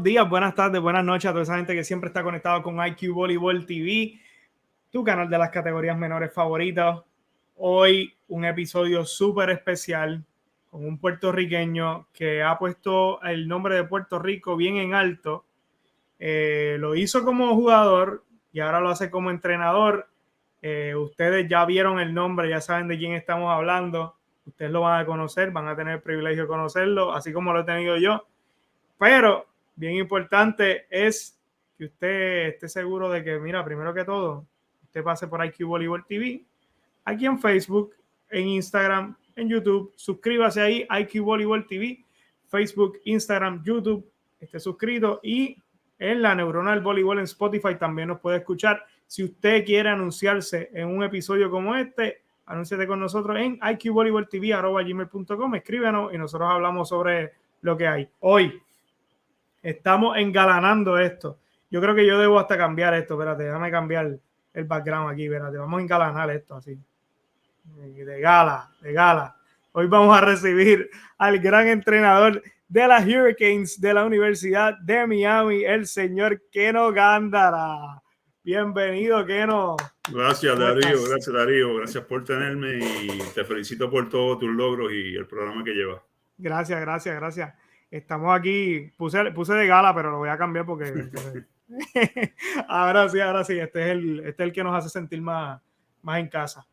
buenos días, buenas tardes, buenas noches a toda esa gente que siempre está conectado con IQ Voleibol TV, tu canal de las categorías menores favoritas. Hoy un episodio súper especial con un puertorriqueño que ha puesto el nombre de Puerto Rico bien en alto. Lo hizo como jugador y ahora lo hace como entrenador. Ustedes ya vieron el nombre, ya saben de quién estamos hablando. Ustedes lo van a conocer, van a tener el privilegio de conocerlo, así como lo he tenido yo. Pero bien importante es que usted esté seguro de que, mira, primero que todo, usted pase por IQ Voleibol TV, aquí en Facebook, en Instagram, en YouTube. Suscríbase ahí, IQ Voleibol TV, Facebook, Instagram, YouTube. Esté suscrito y en la Neuronal Voleibol en Spotify también nos puede escuchar. Si usted quiere anunciarse en un episodio como este, anúnciate con nosotros en iqvoleiboltv@gmail.com. Escríbanos y nosotros hablamos sobre lo que hay. Hoy estamos engalanando esto. Yo creo que yo debo hasta cambiar esto. Espérate, déjame cambiar el background aquí. Espérate, vamos a engalanar esto así. De gala, de gala. Hoy vamos a recibir al gran entrenador de las Hurricanes de la Universidad de Miami, el señor Keno Gándara. Bienvenido, Keno. Gracias, Darío. Gracias, Darío. Gracias por tenerme y te felicito por todos tus logros y el programa que llevas. Gracias, gracias, gracias. Estamos aquí, puse de gala, pero lo voy a cambiar porque ahora sí, este es el que nos hace sentir más en casa.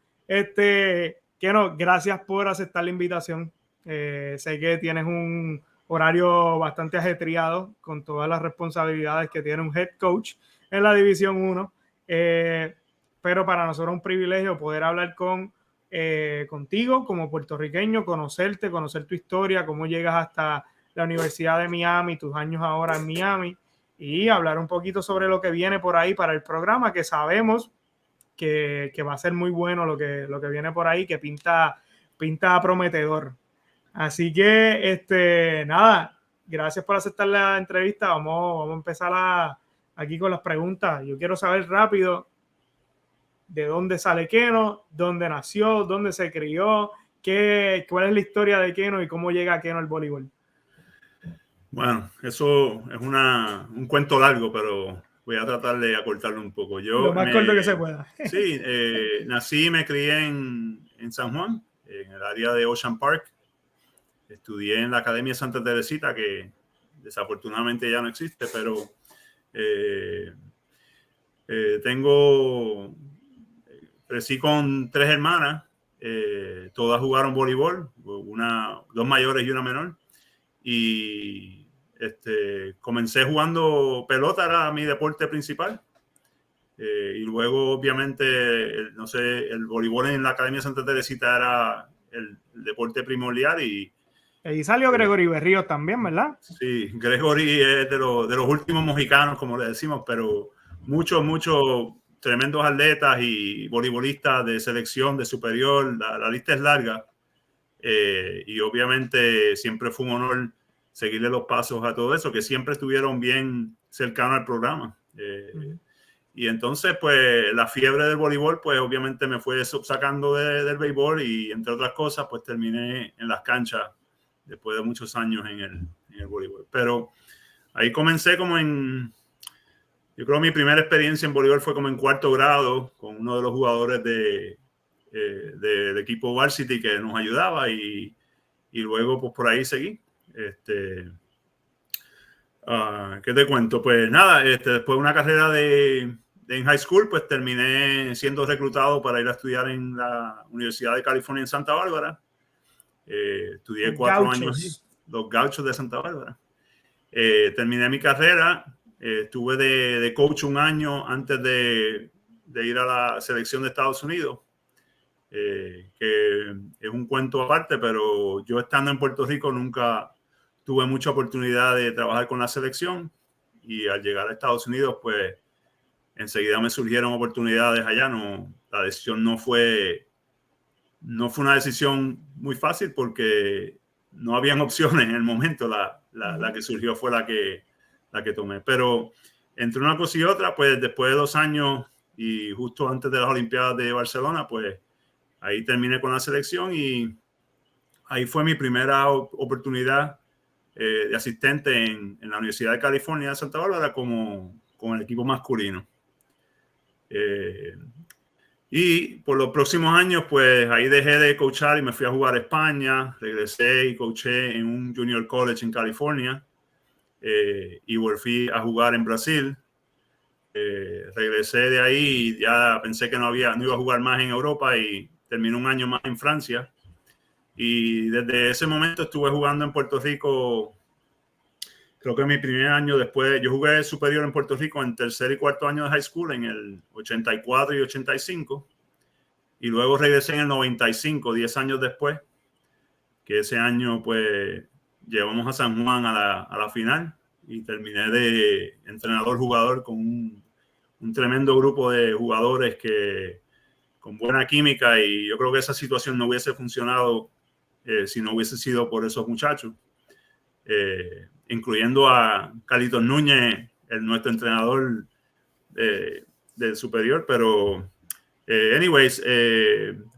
Keno, gracias por aceptar la invitación. Sé que tienes un horario bastante ajetreado con todas las responsabilidades que tiene un head coach en la División 1, pero para nosotros es un privilegio poder hablar contigo como puertorriqueño, conocer tu historia, cómo llegas hasta la Universidad de Miami, tus años ahora en Miami, y hablar un poquito sobre lo que viene por ahí para el programa, que sabemos que va a ser muy bueno lo que viene por ahí, que pinta prometedor. Así que, nada, gracias por aceptar la entrevista. Vamos a empezar aquí con las preguntas. Yo quiero saber rápido de dónde sale Keno, dónde nació, dónde se crió, cuál es la historia de Keno y cómo llega Keno al voleibol. Bueno, eso es un cuento largo, pero voy a tratar de acortarlo un poco. Lo más corto que se pueda. Sí, nací y me crié en San Juan, en el área de Ocean Park. Estudié en la Academia Santa Teresita, que desafortunadamente ya no existe, pero crecí con 3 hermanas, todas jugaron voleibol, dos mayores y una menor. Y comencé jugando pelota, era mi deporte principal. Y luego, obviamente, el voleibol en la Academia Santa Teresita era el deporte primordial. Y salió Gregory Berríos también, ¿verdad? Sí, Gregory es de los últimos mojicanos, como le decimos, pero muchos tremendos atletas y voleibolistas de selección, de superior, la lista es larga. Y obviamente siempre fue un honor seguirle los pasos a todo eso, que siempre estuvieron bien cercanos al programa. Y entonces, pues, la fiebre del voleibol, pues, obviamente me fue sacando del béisbol y, entre otras cosas, pues, terminé en las canchas después de muchos años en el voleibol. Pero ahí comencé yo creo mi primera experiencia en voleibol fue como en 4º grado, con uno de los jugadores del equipo varsity que nos ayudaba y luego, pues, por ahí seguí. ¿Qué te cuento? Pues nada, después de una carrera en high school, pues terminé siendo reclutado para ir a estudiar en la Universidad de California en Santa Bárbara. Estudié 4 años, los Gauchos de Santa Bárbara. Terminé mi carrera, estuve de coach un año antes de ir a la selección de Estados Unidos, que es un cuento aparte, pero yo estando en Puerto Rico nunca tuve mucha oportunidad de trabajar con la selección, y al llegar a Estados Unidos, pues enseguida me surgieron oportunidades allá. La decisión no fue una decisión muy fácil porque no habían opciones en el momento. La que surgió fue la que tomé. Pero entre una cosa y otra, pues después de 2 años y justo antes de las Olimpiadas de Barcelona, pues ahí terminé con la selección y ahí fue mi primera oportunidad de asistente en la Universidad de California de Santa Bárbara con el equipo masculino. Y por los próximos años, pues ahí dejé de coachar y me fui a jugar a España. Regresé y coaché en un junior college en California. Y volví a jugar en Brasil. Regresé de ahí y ya pensé que no iba a jugar más en Europa y terminé un año más en Francia. Y desde ese momento estuve jugando en Puerto Rico. Creo que mi primer año después, yo jugué superior en Puerto Rico en tercer y cuarto año de high school en el 84 y 85. Y luego regresé en el 95, 10 años después, que ese año pues llevamos a San Juan a la final y terminé de entrenador-jugador con un tremendo grupo de jugadores con buena química, y yo creo que esa situación no hubiese funcionado si no hubiese sido por esos muchachos. Incluyendo a Carlitos Núñez, nuestro entrenador del superior, pero anyways.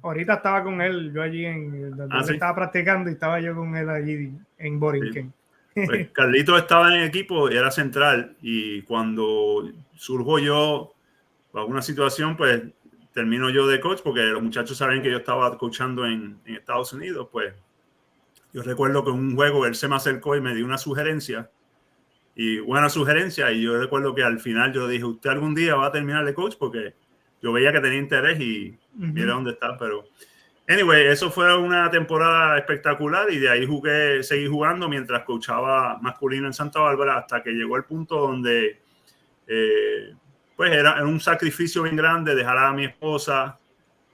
Ahorita estaba con él, yo allí donde él ¿sí? estaba practicando, y estaba yo con él allí en Borinquen. Sí. Pues Carlitos estaba en el equipo y era central, y cuando surjo yo para una situación, pues termino yo de coach, porque los muchachos saben que yo estaba coachando en Estados Unidos. Pues yo recuerdo que en un juego él se me acercó y me dio una sugerencia, y buena sugerencia, y yo recuerdo que al final yo le dije: usted algún día va a terminar de coach, porque yo veía que tenía interés y mira dónde está. Pero anyway, eso fue una temporada espectacular, y de ahí seguí jugando mientras coachaba masculino en Santa Bárbara, hasta que llegó el punto donde pues era un sacrificio bien grande dejar a mi esposa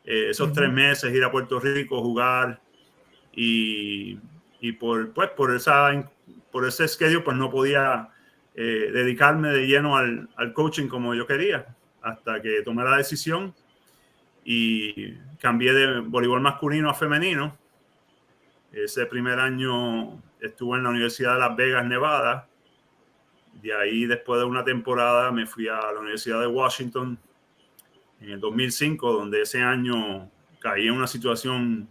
esos 3 meses, ir a Puerto Rico, jugar, y por ese schedule pues no podía dedicarme de lleno al coaching como yo quería, hasta que tomé la decisión y cambié de voleibol masculino a femenino. Ese primer año estuve en la Universidad de Las Vegas, Nevada. De ahí, después de una temporada, me fui a la Universidad de Washington en el 2005, donde ese año caí en una situación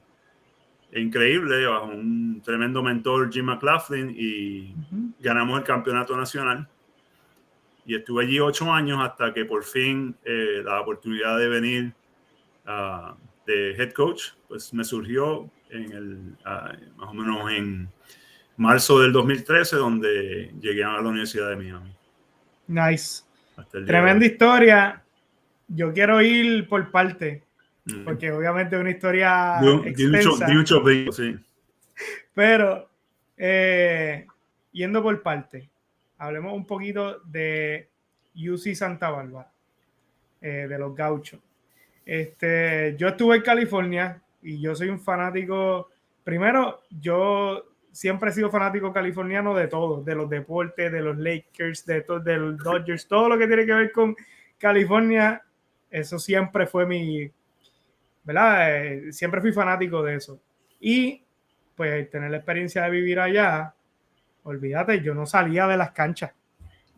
increíble bajo un tremendo mentor, Jim McLaughlin, y ganamos el campeonato nacional. Y estuve allí 8 años hasta que por fin la oportunidad de venir de head coach pues me surgió más o menos en marzo del 2013, donde llegué a la Universidad de Miami. Nice. Tremenda historia. Yo quiero ir por parte, porque obviamente es una historia extensa. Sí. Pero yendo por parte, hablemos un poquito de UC Santa Bárbara, de los Gauchos. Yo estuve en California y yo soy un fanático. Primero, yo siempre he sido fanático californiano de todo, de los deportes, de los Lakers, de los Dodgers, todo lo que tiene que ver con California. Eso siempre fue ¿verdad? Siempre fui fanático de eso. Y pues tener la experiencia de vivir allá, olvídate, yo no salía de las canchas.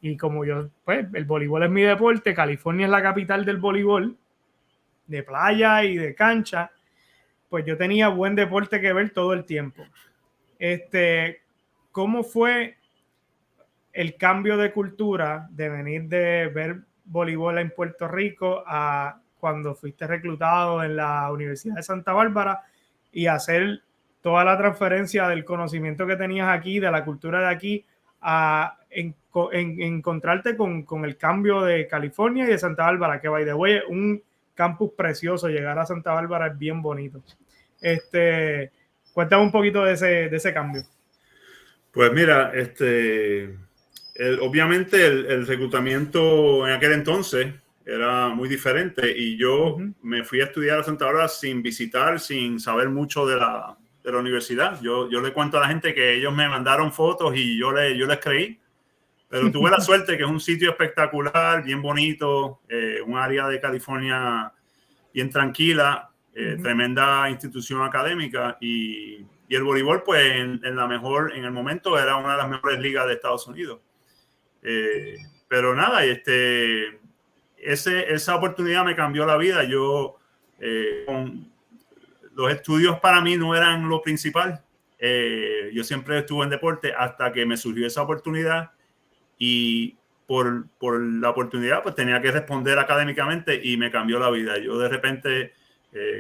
Y como pues el voleibol es mi deporte, California es la capital del voleibol, de playa y de cancha, pues yo tenía buen deporte que ver todo el tiempo. ¿Cómo fue el cambio de cultura de venir de ver voleibol en Puerto Rico a cuando fuiste reclutado en la Universidad de Santa Bárbara y hacer toda la transferencia del conocimiento que tenías aquí, de la cultura de aquí, a encontrarte con el cambio de California y de Santa Bárbara, que by the way, un campus precioso? Llegar a Santa Bárbara es bien bonito. Cuéntame un poquito de ese cambio. Pues mira, obviamente el reclutamiento en aquel entonces era muy diferente, y yo me fui a estudiar a Santa Bárbara sin visitar, sin saber mucho de la universidad. Yo le cuento a la gente que ellos me mandaron fotos y yo les creí, pero tuve la suerte que es un sitio espectacular, bien bonito, un área de California bien tranquila, tremenda institución académica, y el voleibol pues en el momento era una de las mejores ligas de Estados Unidos. Pero nada, esa oportunidad me cambió la vida. Yo los estudios para mí no eran lo principal. yo siempre estuve en deporte hasta que me surgió esa oportunidad y por la oportunidad pues tenía que responder académicamente y me cambió la vida. Yo de repente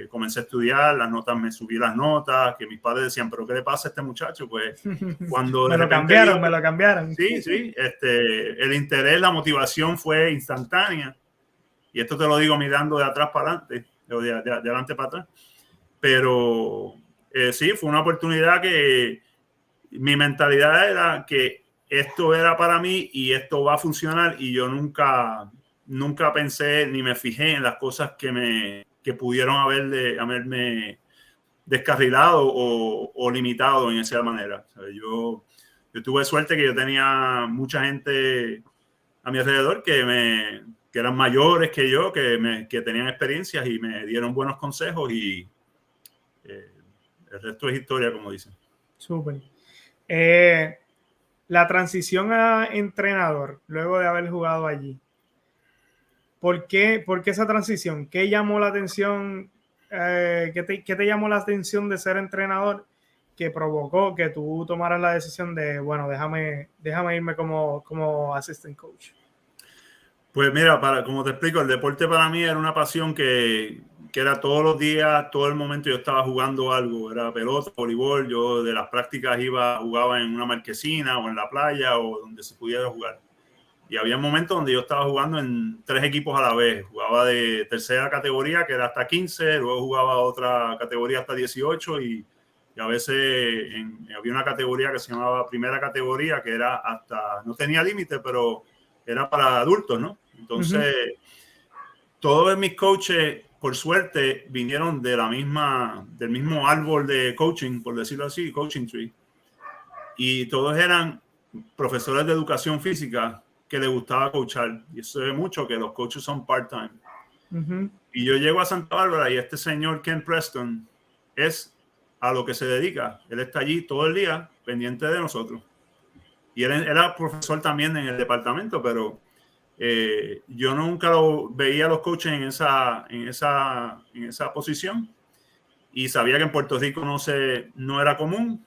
comencé a estudiar, me subí las notas, que mis padres decían, pero ¿qué le pasa a este muchacho? Pues cuando de repente me lo cambiaron. Sí, el interés, la motivación fue instantánea. Y esto te lo digo mirando de atrás para adelante, de adelante para atrás. Pero sí, fue una oportunidad que mi mentalidad era que esto era para mí y esto va a funcionar, y yo nunca pensé ni me fijé en las cosas que pudieron haberme descarrilado o limitado en esa manera. O sea, yo tuve suerte que yo tenía mucha gente a mi alrededor que eran mayores que yo, que tenían experiencias y me dieron buenos consejos, y el resto es historia, como dicen. Súper. La transición a entrenador, luego de haber jugado allí, ¿por qué esa transición? ¿Qué llamó la atención? ¿Qué te llamó la atención de ser entrenador que provocó que tú tomaras la decisión de, bueno, déjame irme como assistant coach? Pues mira, como te explico, el deporte para mí era una pasión que era todos los días, todo el momento yo estaba jugando algo, era pelota, voleibol, yo de las prácticas jugaba en una marquesina o en la playa o donde se pudiera jugar. Y había momentos donde yo estaba jugando en 3 equipos a la vez. Jugaba de tercera categoría, que era hasta 15, luego jugaba otra categoría hasta 18 y a veces había una categoría que se llamaba primera categoría, que era hasta, no tenía límite, pero era para adultos, ¿no? Entonces, todos mis coaches, por suerte, vinieron del mismo árbol de coaching, por decirlo así, coaching tree. Y todos eran profesores de educación física que les gustaba coachar. Y eso es mucho, que los coaches son part-time. Y yo llego a Santa Bárbara y este señor Ken Preston es a lo que se dedica. Él está allí todo el día pendiente de nosotros. Y él era profesor también en el departamento, pero yo nunca veía a los coaches en esa posición, y sabía que en Puerto Rico no era común,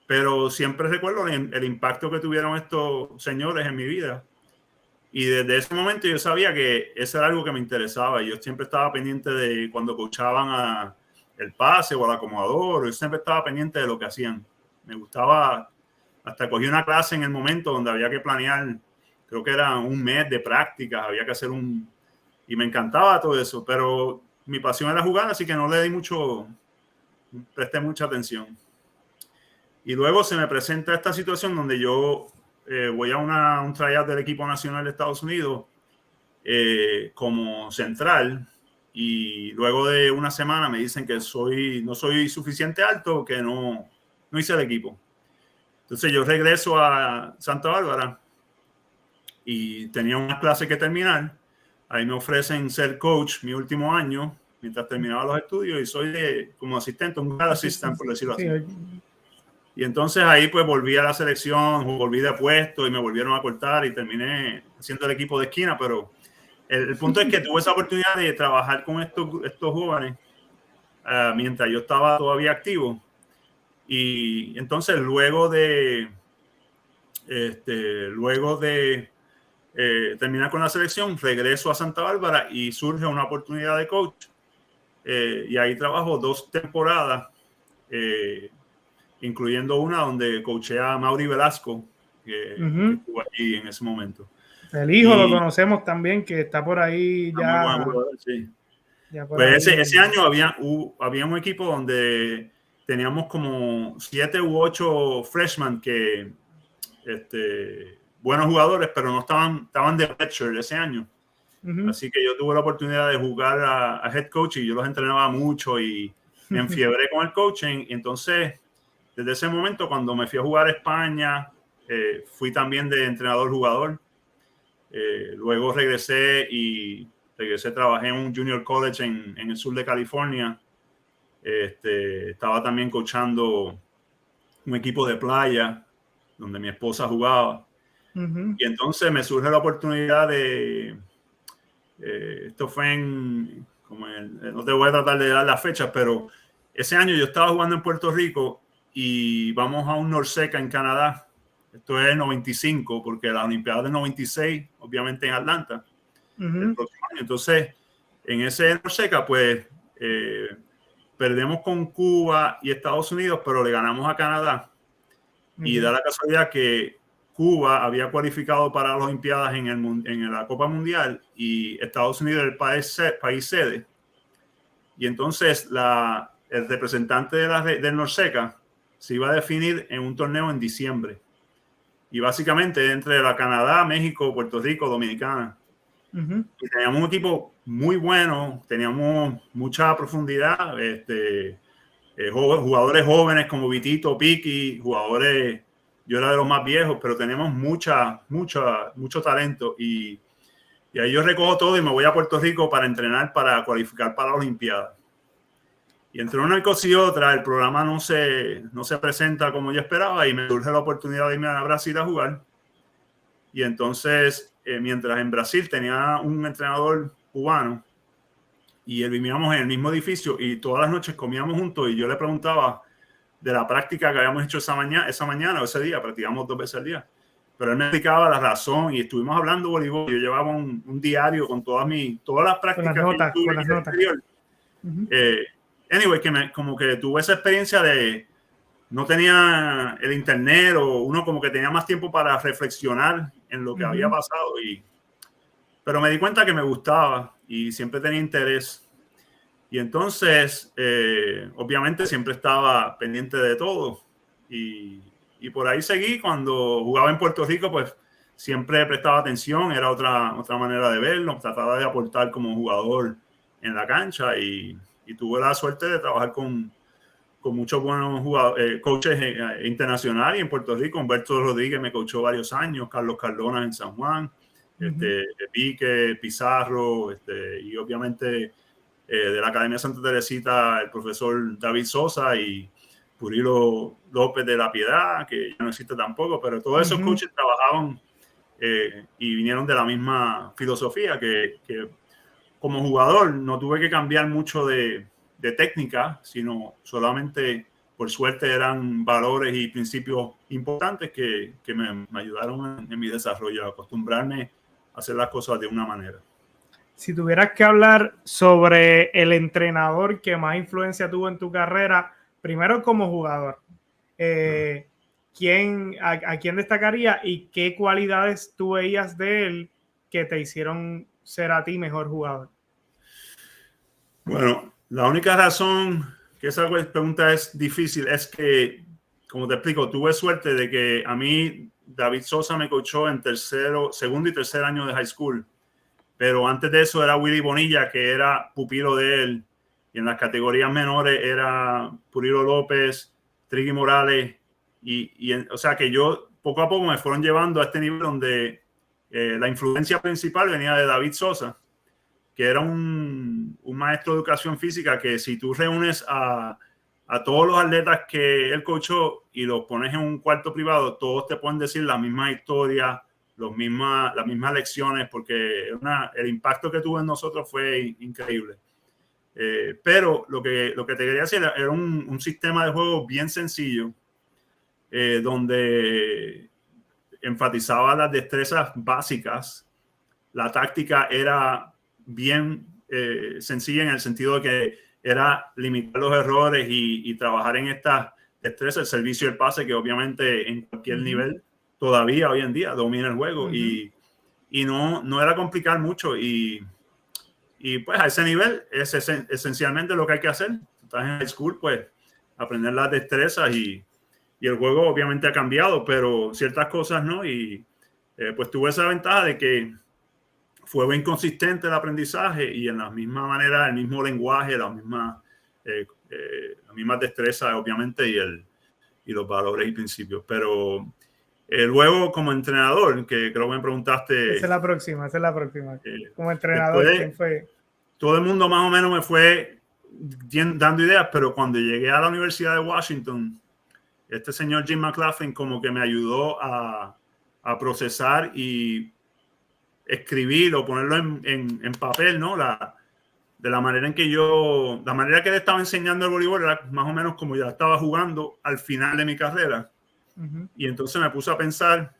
pero siempre recuerdo el impacto que tuvieron estos señores en mi vida. Y desde ese momento yo sabía que eso era algo que me interesaba. Yo siempre estaba pendiente de cuando coachaban el pase o al acomodador. Yo siempre estaba pendiente de lo que hacían. Me gustaba, hasta cogí una clase en el momento donde había que planear, creo que era un mes de prácticas, había que hacer y me encantaba todo eso, pero mi pasión era jugar, así que no le presté mucha atención. Y luego se me presenta esta situación donde yo voy a un tryout del equipo nacional de Estados Unidos como central, y luego de una semana me dicen que no soy suficiente alto, que no hice el equipo. Entonces yo regreso a Santa Bárbara y tenía una clase que terminar. Ahí me ofrecen ser coach mi último año mientras terminaba los estudios, y soy como asistente, un grad assistant, por decirlo así. Y entonces ahí pues volví a la selección, volví de puesto y me volvieron a cortar y terminé haciendo el equipo de esquina. Pero el punto es que tuve esa oportunidad de trabajar con estos jóvenes mientras yo estaba todavía activo. Y entonces luego de terminar con la selección, regreso a Santa Bárbara y surge una oportunidad de coach. Y ahí trabajo 2 temporadas, incluyendo una donde coaché a Mauri Velasco, que estuvo allí en ese momento. El hijo lo conocemos también, que está por ahí ya. Jugador, sí. Ya por pues ahí. ese año había un equipo donde teníamos como 7 u 8 freshmen que buenos jugadores, pero no estaban de redshirt ese año. Así que yo tuve la oportunidad de jugar a head coach y yo los entrenaba mucho y me enfiebré con el coaching. Y entonces, desde ese momento, cuando me fui a jugar a España, fui también de entrenador-jugador. Luego regresé, trabajé en un junior college en el sur de California. Estaba también coachando un equipo de playa donde mi esposa jugaba. Y entonces me surge la oportunidad esto fue no te voy a tratar de dar las fechas, pero ese año yo estaba jugando en Puerto Rico y vamos a un NORCECA en Canadá. Esto es el 95, porque la Olimpiada del 96, obviamente en Atlanta, el próximo año. Entonces, en ese NORCECA, pues, perdemos con Cuba y Estados Unidos, pero le ganamos a Canadá. Y da la casualidad que Cuba había cualificado para las Olimpiadas en la Copa Mundial y Estados Unidos era el país sede. Y entonces el representante del NORCECA se iba a definir en un torneo en diciembre. Y básicamente entre la Canadá, México, Puerto Rico, Dominicana. Y teníamos un equipo muy bueno, teníamos mucha profundidad, jugadores jóvenes como Vitito, Piqui, jugadores, yo era de los más viejos, pero tenemos mucho talento. Y ahí yo recojo todo y me voy a Puerto Rico para entrenar, para cualificar para la Olimpiada. Y entre una cosa y otra, el programa no se presenta como yo esperaba y me surge la oportunidad de irme a Brasil a jugar. Y entonces, mientras en Brasil tenía un entrenador cubano y vivíamos en el mismo edificio y todas las noches comíamos juntos y yo le preguntaba de la práctica que habíamos hecho esa mañana o ese día, practicamos 2 veces al día. Pero él me explicaba la razón y estuvimos hablando de voleibol. Yo llevaba un diario con todas las prácticas con las notas. Anyway, como que tuve esa experiencia de no tenía el internet o uno como que tenía más tiempo para reflexionar en lo que había pasado. Pero me di cuenta que me gustaba y siempre tenía interés. Y entonces, obviamente, siempre estaba pendiente de todo. Y por ahí seguí. Cuando jugaba en Puerto Rico, pues siempre prestaba atención. Era otra manera de verlo. Trataba de aportar como jugador en la cancha y tuve la suerte de trabajar con muchos buenos coaches internacionales en Puerto Rico. Humberto Rodríguez me coachó varios años, Carlos Cardona en San Juan, Pique, Pizarro, y obviamente de la Academia Santa Teresita el profesor David Sosa y Purilo López de la Piedad, que ya no existe tampoco, pero todos esos coaches trabajaban y vinieron de la misma filosofía que como jugador no tuve que cambiar mucho de técnica, sino solamente por suerte eran valores y principios importantes que me ayudaron en mi desarrollo, a acostumbrarme a hacer las cosas de una manera. Si tuvieras que hablar sobre el entrenador que más influencia tuvo en tu carrera, primero como jugador, ¿a quién destacaría y qué cualidades tú veías de él que te hicieron ser a ti mejor jugador? Bueno, la única razón que esa pregunta es difícil es que, como te explico, tuve suerte de que a mí David Sosa me coachó en segundo y tercer año de high school, pero antes de eso era Willy Bonilla, que era pupilo de él, y en las categorías menores era Purilo López, Trigui Morales, o sea que yo poco a poco me fueron llevando a este nivel donde la influencia principal venía de David Sosa, que era un maestro de educación física que si tú reúnes a todos los atletas que él coachó y los pones en un cuarto privado, todos te pueden decir la misma historia, las mismas lecciones, porque el impacto que tuvo en nosotros fue increíble. Pero lo que te quería decir era un sistema de juego bien sencillo, donde enfatizaba las destrezas básicas. La táctica era bien sencilla en el sentido de que era limitar los errores y trabajar en estas destrezas, el servicio y el pase, que obviamente en cualquier nivel todavía hoy en día domina el juego y no era complicar mucho y pues a ese nivel es esencialmente lo que hay que hacer. Estás en high school, pues aprender las destrezas y el juego obviamente ha cambiado, pero ciertas cosas no, y pues tuve esa ventaja de que fue bien consistente el aprendizaje y en la misma manera, el mismo lenguaje, las mismas destrezas, obviamente, y los valores y principios. Pero luego, como entrenador, que creo que me preguntaste. Esa es la próxima. Como entrenador, ¿quién fue? Todo el mundo más o menos me fue dando ideas, pero cuando llegué a la Universidad de Washington, este señor Jim McLaughlin como que me ayudó a procesar y escribir o ponerlo en papel, ¿no? de la manera en que la manera que él estaba enseñando el voleibol era más o menos como ya estaba jugando al final de mi carrera. Y entonces me puse a pensar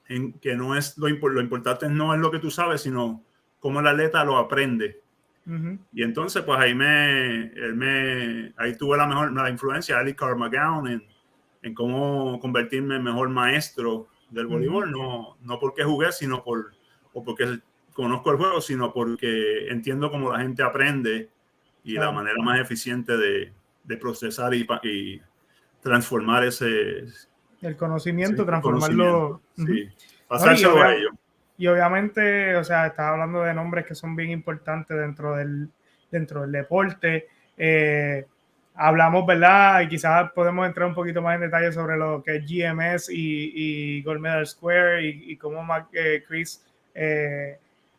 en que no es lo importante no es lo que tú sabes, sino cómo el atleta lo aprende. Y entonces, pues ahí ahí tuve la influencia de Ali Carr-McGowan en cómo convertirme en mejor maestro del voleibol, no porque jugué, sino porque conozco el juego, sino porque entiendo cómo la gente aprende y la manera más eficiente de procesar y transformar el conocimiento, conocimiento. transformarlo. Sí, No, pasárselo a ellos. y obviamente, o sea, estás hablando de nombres que son bien importantes dentro del deporte. Hablamos, ¿verdad? Y quizás podemos entrar un poquito más en detalle sobre lo que es GMS y Gold Medal Square y cómo Chris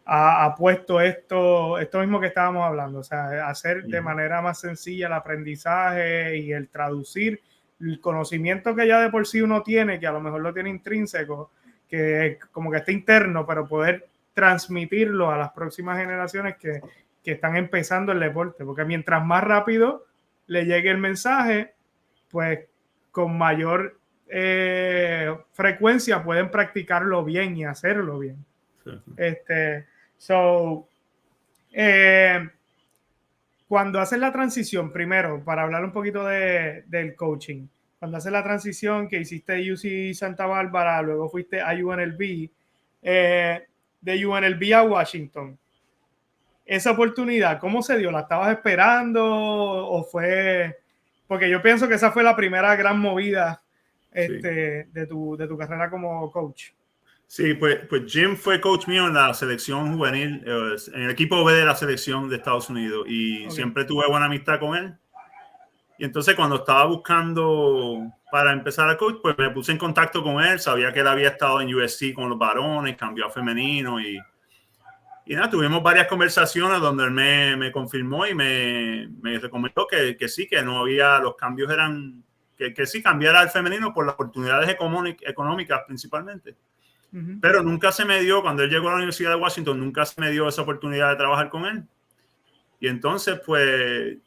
ha puesto esto mismo que estábamos hablando, o sea, hacer de manera más sencilla el aprendizaje y el traducir el conocimiento que ya de por sí uno tiene, que a lo mejor lo tiene intrínseco, que como que está interno, pero poder transmitirlo a las próximas generaciones que están empezando el deporte, porque mientras más rápido le llegue el mensaje, pues con mayor frecuencia pueden practicarlo bien y hacerlo bien. Cuando haces la transición, primero, para hablar un poquito del coaching, cuando haces la transición que hiciste UC Santa Bárbara, luego fuiste a UNLV, de UNLV a Washington, esa oportunidad, ¿cómo se dio? ¿La estabas esperando o fue...? Porque yo pienso que esa fue la primera gran movida de tu carrera como coach. Sí, pues Jim fue coach mío en la selección juvenil, en el equipo B de la selección de Estados Unidos, y siempre tuve buena amistad con él. Y entonces cuando estaba buscando para empezar a coach, pues me puse en contacto con él. Sabía que él había estado en USC con los varones, cambió a femenino y nada, tuvimos varias conversaciones donde él me confirmó y me recomendó que sí, que no había, los cambios eran, que sí cambiara al femenino por las oportunidades económicas principalmente. Pero nunca se me dio, cuando él llegó a la Universidad de Washington, nunca se me dio esa oportunidad de trabajar con él. Y entonces, pues,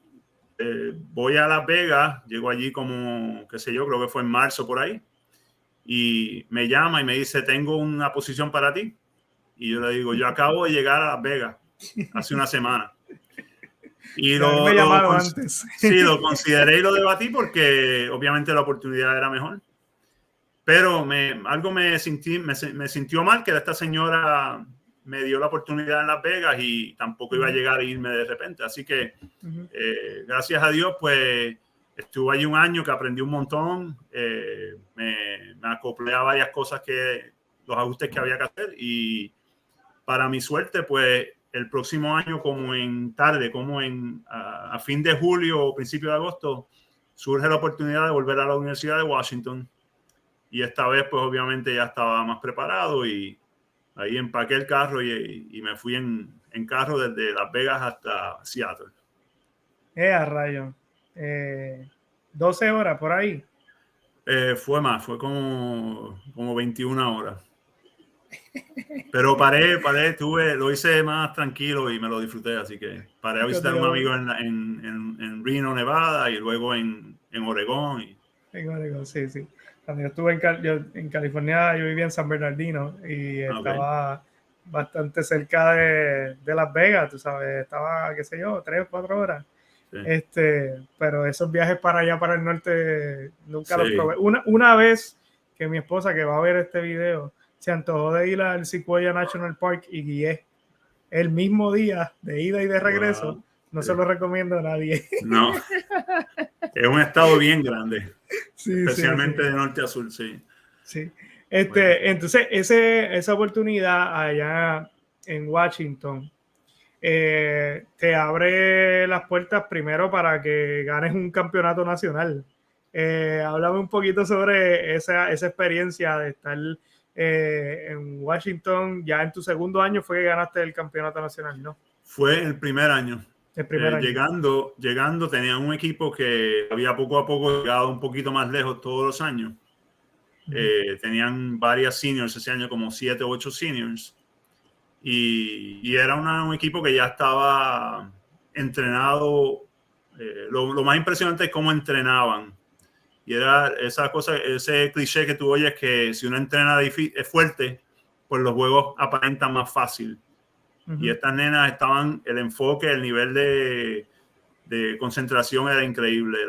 voy a Las Vegas, llego allí como, qué sé yo, creo que fue en marzo por ahí, y me llama y me dice, tengo una posición para ti. Y yo le digo, yo acabo de llegar a Las Vegas hace una semana. Y antes. Sí, lo consideré y lo debatí porque obviamente la oportunidad era mejor. Pero algo me sintió mal que esta señora me dio la oportunidad en Las Vegas y tampoco iba a llegar a irme de repente. Así que, gracias a Dios, pues estuve allí un año que aprendí un montón. Me acoplé a varias cosas los ajustes que había que hacer. Y para mi suerte, pues el próximo año, a fin de julio o principio de agosto, surge la oportunidad de volver a la Universidad de Washington. Y esta vez, pues obviamente ya estaba más preparado y ahí empaqué el carro y me fui en carro desde Las Vegas hasta Seattle. A rayo. 12 horas por ahí. Fue como 21 horas. Pero paré, lo hice más tranquilo y me lo disfruté, así que paré a visitar a un amigo en Reno, Nevada, y luego en Oregón. En Oregón, sí. Cuando yo estuve en California, yo vivía en San Bernardino y estaba bastante cerca de Las Vegas, tú sabes, estaba, qué sé yo, 3 o 4 horas. Sí. Pero esos viajes para allá, para el norte, nunca los probé. Una vez que mi esposa, que va a ver este video, se antojó de ir al Sequoia National Park y guié el mismo día de ida y de regreso. Wow. No se lo recomiendo a nadie. No. Es un estado bien grande. Especialmente de norte a sur, sí. Sí. Entonces, esa oportunidad allá en Washington te abre las puertas primero para que ganes un campeonato nacional. Háblame un poquito sobre esa experiencia de estar en Washington. Ya en tu segundo año fue que ganaste el campeonato nacional, ¿no? Fue el primer año. Año. Llegando, tenían un equipo que había poco a poco llegado un poquito más lejos todos los años. Tenían varias seniors ese año, como 7 o 8 seniors. Y era un equipo que ya estaba entrenado, lo más impresionante es cómo entrenaban. Y era esa cosa, ese cliché que tú oyes que si uno entrena fuerte, pues los juegos aparentan más fácil. Y estas nenas estaban, el enfoque, el nivel de concentración era increíble.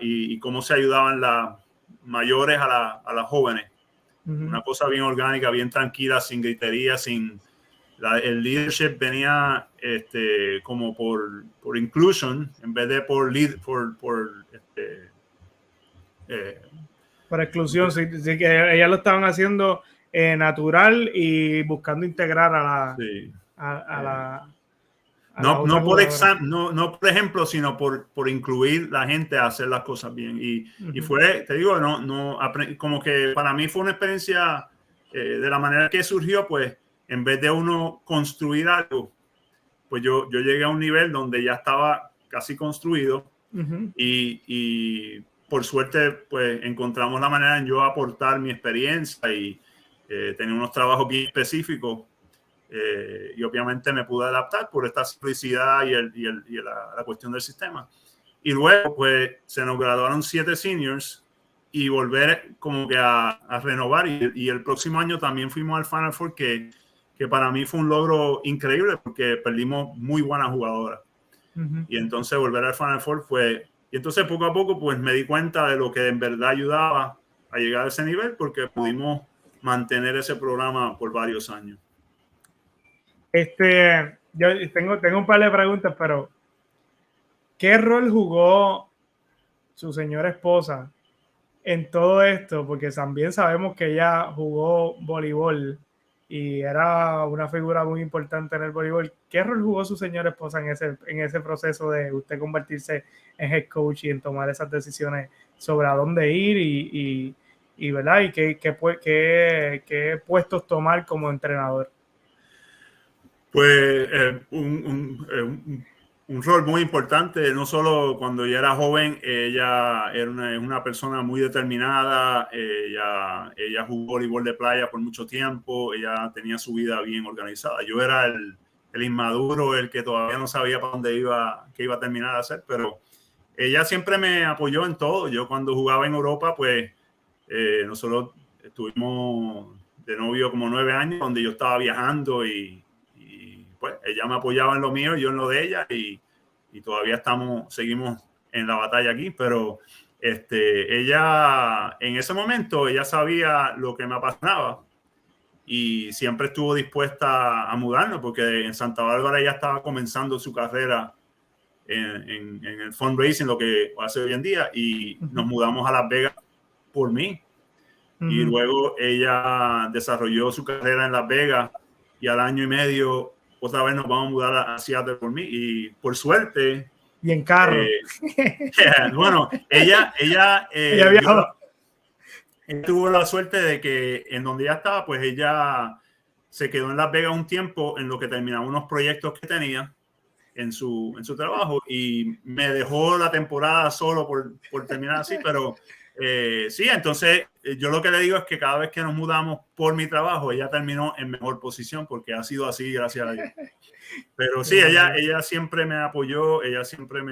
Y cómo se ayudaban las mayores a las jóvenes. Una cosa bien orgánica, bien tranquila, sin gritería, el leadership venía como por inclusion en vez de por exclusión. Sí, que ellas lo estaban haciendo natural y buscando integrar a la no otra jugadora. no por ejemplo, sino por incluir la gente a hacer las cosas bien. Y fue, te digo, como que para mí fue una experiencia de la manera que surgió, pues en vez de uno construir algo, pues yo llegué a un nivel donde ya estaba casi construido y por suerte, pues encontramos la manera en yo aportar mi experiencia y tener unos trabajos bien específicos. Y obviamente me pude adaptar por esta simplicidad y la cuestión del sistema. Y luego, pues, se nos graduaron 7 seniors y volver como que a renovar. Y el próximo año también fuimos al Final Four, que para mí fue un logro increíble porque perdimos muy buenas jugadoras. Y entonces volver al Final Four fue... Y entonces poco a poco, pues, me di cuenta de lo que en verdad ayudaba a llegar a ese nivel porque pudimos mantener ese programa por varios años. Yo tengo un par de preguntas, pero ¿qué rol jugó su señora esposa en todo esto? Porque también sabemos que ella jugó voleibol y era una figura muy importante en el voleibol. ¿Qué rol jugó su señora esposa en ese proceso de usted convertirse en head coach y en tomar esas decisiones sobre a dónde ir y ¿verdad? Y qué puestos tomar como entrenador? Pues un rol muy importante, no solo cuando ella era joven, ella era una persona muy determinada, ella jugó voleibol de playa por mucho tiempo, ella tenía su vida bien organizada. Yo era el inmaduro, el que todavía no sabía para dónde qué iba a terminar de hacer, pero ella siempre me apoyó en todo. Yo cuando jugaba en Europa, pues nosotros estuvimos de novio como 9 años, donde yo estaba viajando y pues ella me apoyaba en lo mío, yo en lo de ella y todavía seguimos en la batalla aquí, pero ella en ese momento, ella sabía lo que me apasionaba y siempre estuvo dispuesta a mudarnos porque en Santa Bárbara ella estaba comenzando su carrera en el fundraising, lo que hace hoy en día, y nos mudamos a Las Vegas por mí. Y luego ella desarrolló su carrera en Las Vegas y al año y medio otra vez nos vamos a mudar a Seattle por mí. Y por suerte... Y en carro. Bueno, ella viajó. tuvo la suerte de que en donde ella estaba, pues ella se quedó en Las Vegas un tiempo en lo que terminaba unos proyectos que tenía en su trabajo y me dejó la temporada solo por terminar así, pero sí, entonces yo lo que le digo es que cada vez que nos mudamos por mi trabajo, ella terminó en mejor posición porque ha sido así, gracias a Dios. Pero sí, ella siempre me apoyó, ella siempre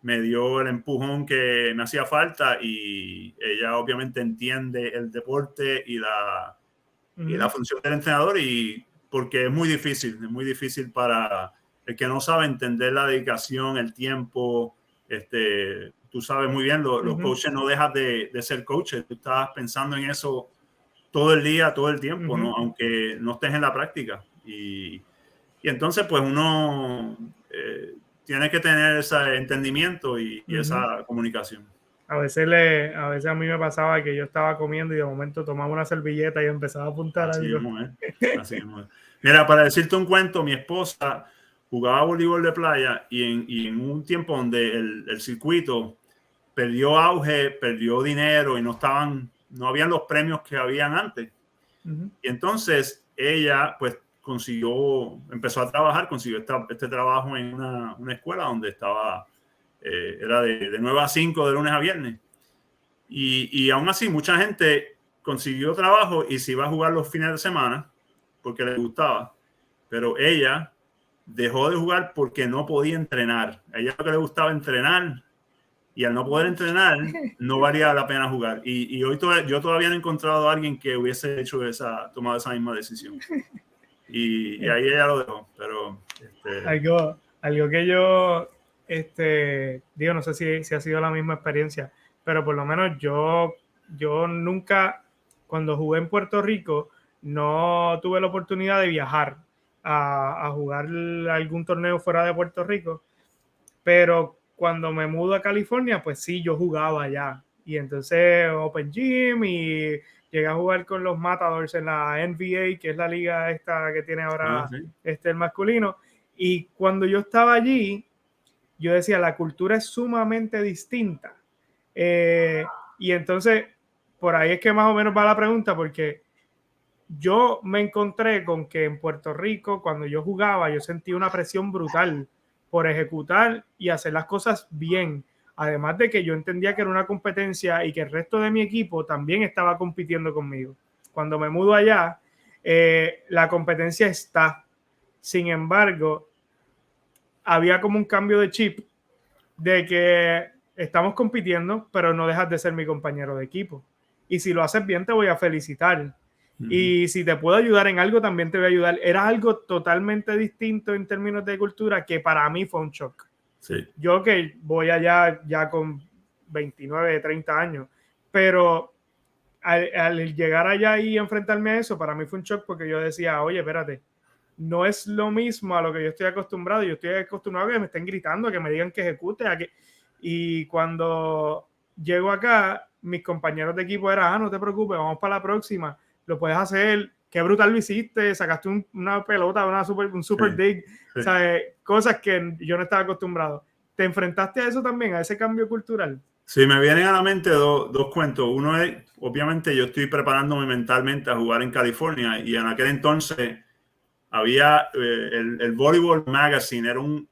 me dio el empujón que me hacía falta y ella obviamente entiende el deporte y la función del entrenador y porque es muy difícil para el que no sabe entender la dedicación, el tiempo. Tú sabes muy bien, los coaches no dejan de ser coaches. Tú estás pensando en eso todo el día, todo el tiempo, ¿no? Aunque no estés en la práctica. Y entonces, pues uno tiene que tener ese entendimiento y esa comunicación. A veces a mí me pasaba que yo estaba comiendo y de momento tomaba una servilleta y empezaba a apuntar Así algo. mismo, Así mismo. Mira, para decirte un cuento, mi esposa jugaba voleibol de playa y en un tiempo donde el circuito perdió auge, perdió dinero y no habían los premios que habían antes. Y entonces ella pues empezó a trabajar, consiguió este trabajo en una escuela donde estaba, era de 9 a 5 de lunes a viernes. Y aún así mucha gente consiguió trabajo y se iba a jugar los fines de semana porque le gustaba. Pero ella dejó de jugar porque no podía entrenar. A ella lo que le gustaba entrenar, y al no poder entrenar, no valía la pena jugar. Y hoy yo todavía no he encontrado a alguien que hubiese tomado esa misma decisión. Y ahí ella lo dejó. Pero algo que yo digo, no sé si ha sido la misma experiencia, pero por lo menos yo nunca, cuando jugué en Puerto Rico, no tuve la oportunidad de viajar a jugar algún torneo fuera de Puerto Rico, pero cuando me mudo a California, pues sí, yo jugaba allá. Y entonces Open Gym y llegué a jugar con los Matadors en la NBA, que es la liga esta que tiene ahora sí. el masculino. Y cuando yo estaba allí, yo decía, la cultura es sumamente distinta. Y entonces, por ahí es que más o menos va la pregunta, porque yo me encontré con que en Puerto Rico, cuando yo jugaba, yo sentía una presión brutal por ejecutar y hacer las cosas bien. Además de que yo entendía que era una competencia y que el resto de mi equipo también estaba compitiendo conmigo. Cuando me mudo allá, la competencia está. Sin embargo, había como un cambio de chip de que estamos compitiendo, pero no dejas de ser mi compañero de equipo. Y si lo haces bien, te voy a felicitar. Y si te puedo ayudar en algo, también te voy a ayudar. Era algo totalmente distinto en términos de cultura que para mí fue un shock. Sí. Yo que voy allá ya con 29, 30 años, pero al llegar allá y enfrentarme a eso, para mí fue un shock porque yo decía, oye, espérate, no es lo mismo a lo que yo estoy acostumbrado. Yo estoy acostumbrado a que me estén gritando, a que me digan que ejecute. Y cuando llego acá, mis compañeros de equipo eran, no te preocupes, vamos para la próxima, lo puedes hacer, qué brutal lo hiciste, sacaste una pelota, un super dig, Sí. ¿sabes? Cosas que yo no estaba acostumbrado. ¿Te enfrentaste a eso también, a ese cambio cultural? Sí, me vienen a la mente dos cuentos. Uno es, obviamente, yo estoy preparándome mentalmente a jugar en California, y en aquel entonces había el Volleyball Magazine, era un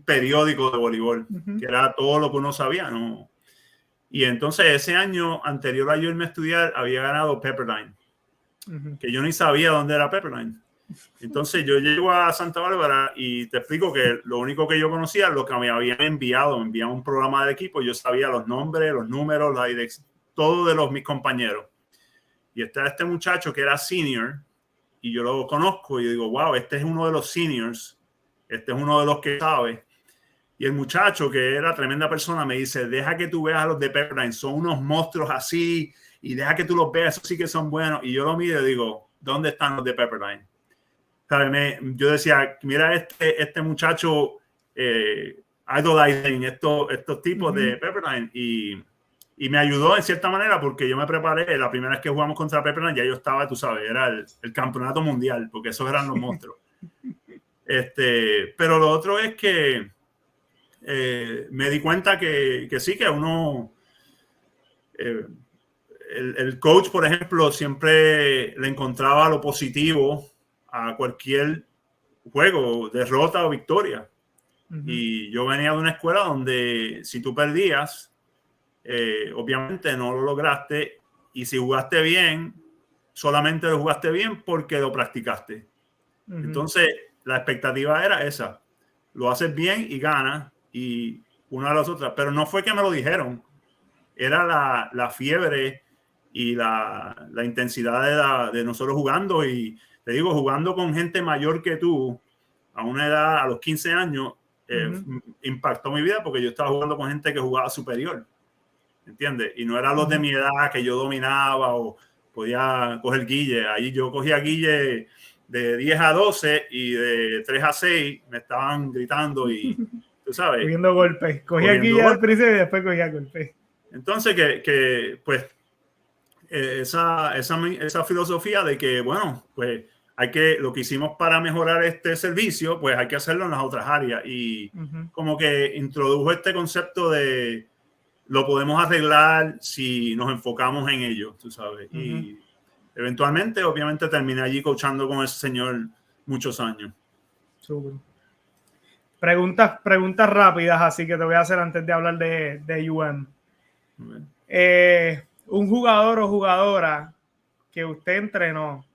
periódico de voleibol, que era todo lo que uno sabía, ¿no? Y entonces ese año anterior a yo irme a estudiar, había ganado Pepperdine, que yo ni sabía dónde era Pepperdine. Entonces yo llego a Santa Bárbara y te explico que lo único que yo conocía, lo que me habían enviado, me enviaban un programa del equipo, yo sabía los nombres, los números, la dirección, todo de mis compañeros. Y está este muchacho que era senior, y yo lo conozco y digo, wow, este es uno de los seniors, este es uno de los que sabe. Y el muchacho, que era tremenda persona, me dice, deja que tú veas a los de Pepperdine, son unos monstruos así, y deja que tú los veas, esos sí que son buenos. Y yo lo miro y digo, ¿dónde están los de Pepperdine? Yo decía, mira este muchacho idolizing estos tipos de Pepperdine, y me ayudó en cierta manera porque yo me preparé. La primera vez que jugamos contra Pepperdine ya yo estaba, tú sabes, era el campeonato mundial, porque esos eran los monstruos. Pero lo otro es que me di cuenta que sí, que uno, el coach, por ejemplo, siempre le encontraba lo positivo a cualquier juego, derrota o victoria. Y yo venía de una escuela donde si tú perdías, obviamente no lo lograste, y si jugaste bien, solamente lo jugaste bien porque lo practicaste. Entonces la expectativa era esa: lo haces bien y ganas, y una de las otras. Pero no fue que me lo dijeron, era la fiebre y la intensidad de nosotros jugando. Y te digo, jugando con gente mayor que tú a una edad, a los 15 años, impactó mi vida, porque yo estaba jugando con gente que jugaba superior, ¿entiendes? Y no eran los de mi edad que yo dominaba o podía coger guille. Ahí yo cogía guille de 10 a 12, y de 3 a 6 me estaban gritando y, tú sabes, cogiendo golpes. Cogía aquí ya al principio y después cogía golpes. Entonces, pues, esa filosofía de que, bueno, pues lo que hicimos para mejorar este servicio, pues hay que hacerlo en las otras áreas. Y como que introdujo este concepto de lo podemos arreglar si nos enfocamos en ello, tú sabes. Y eventualmente, obviamente, terminé allí coachando con ese señor muchos años. Súper. Preguntas rápidas, así que te voy a hacer antes de hablar de UM. Un jugador o jugadora que usted entrenó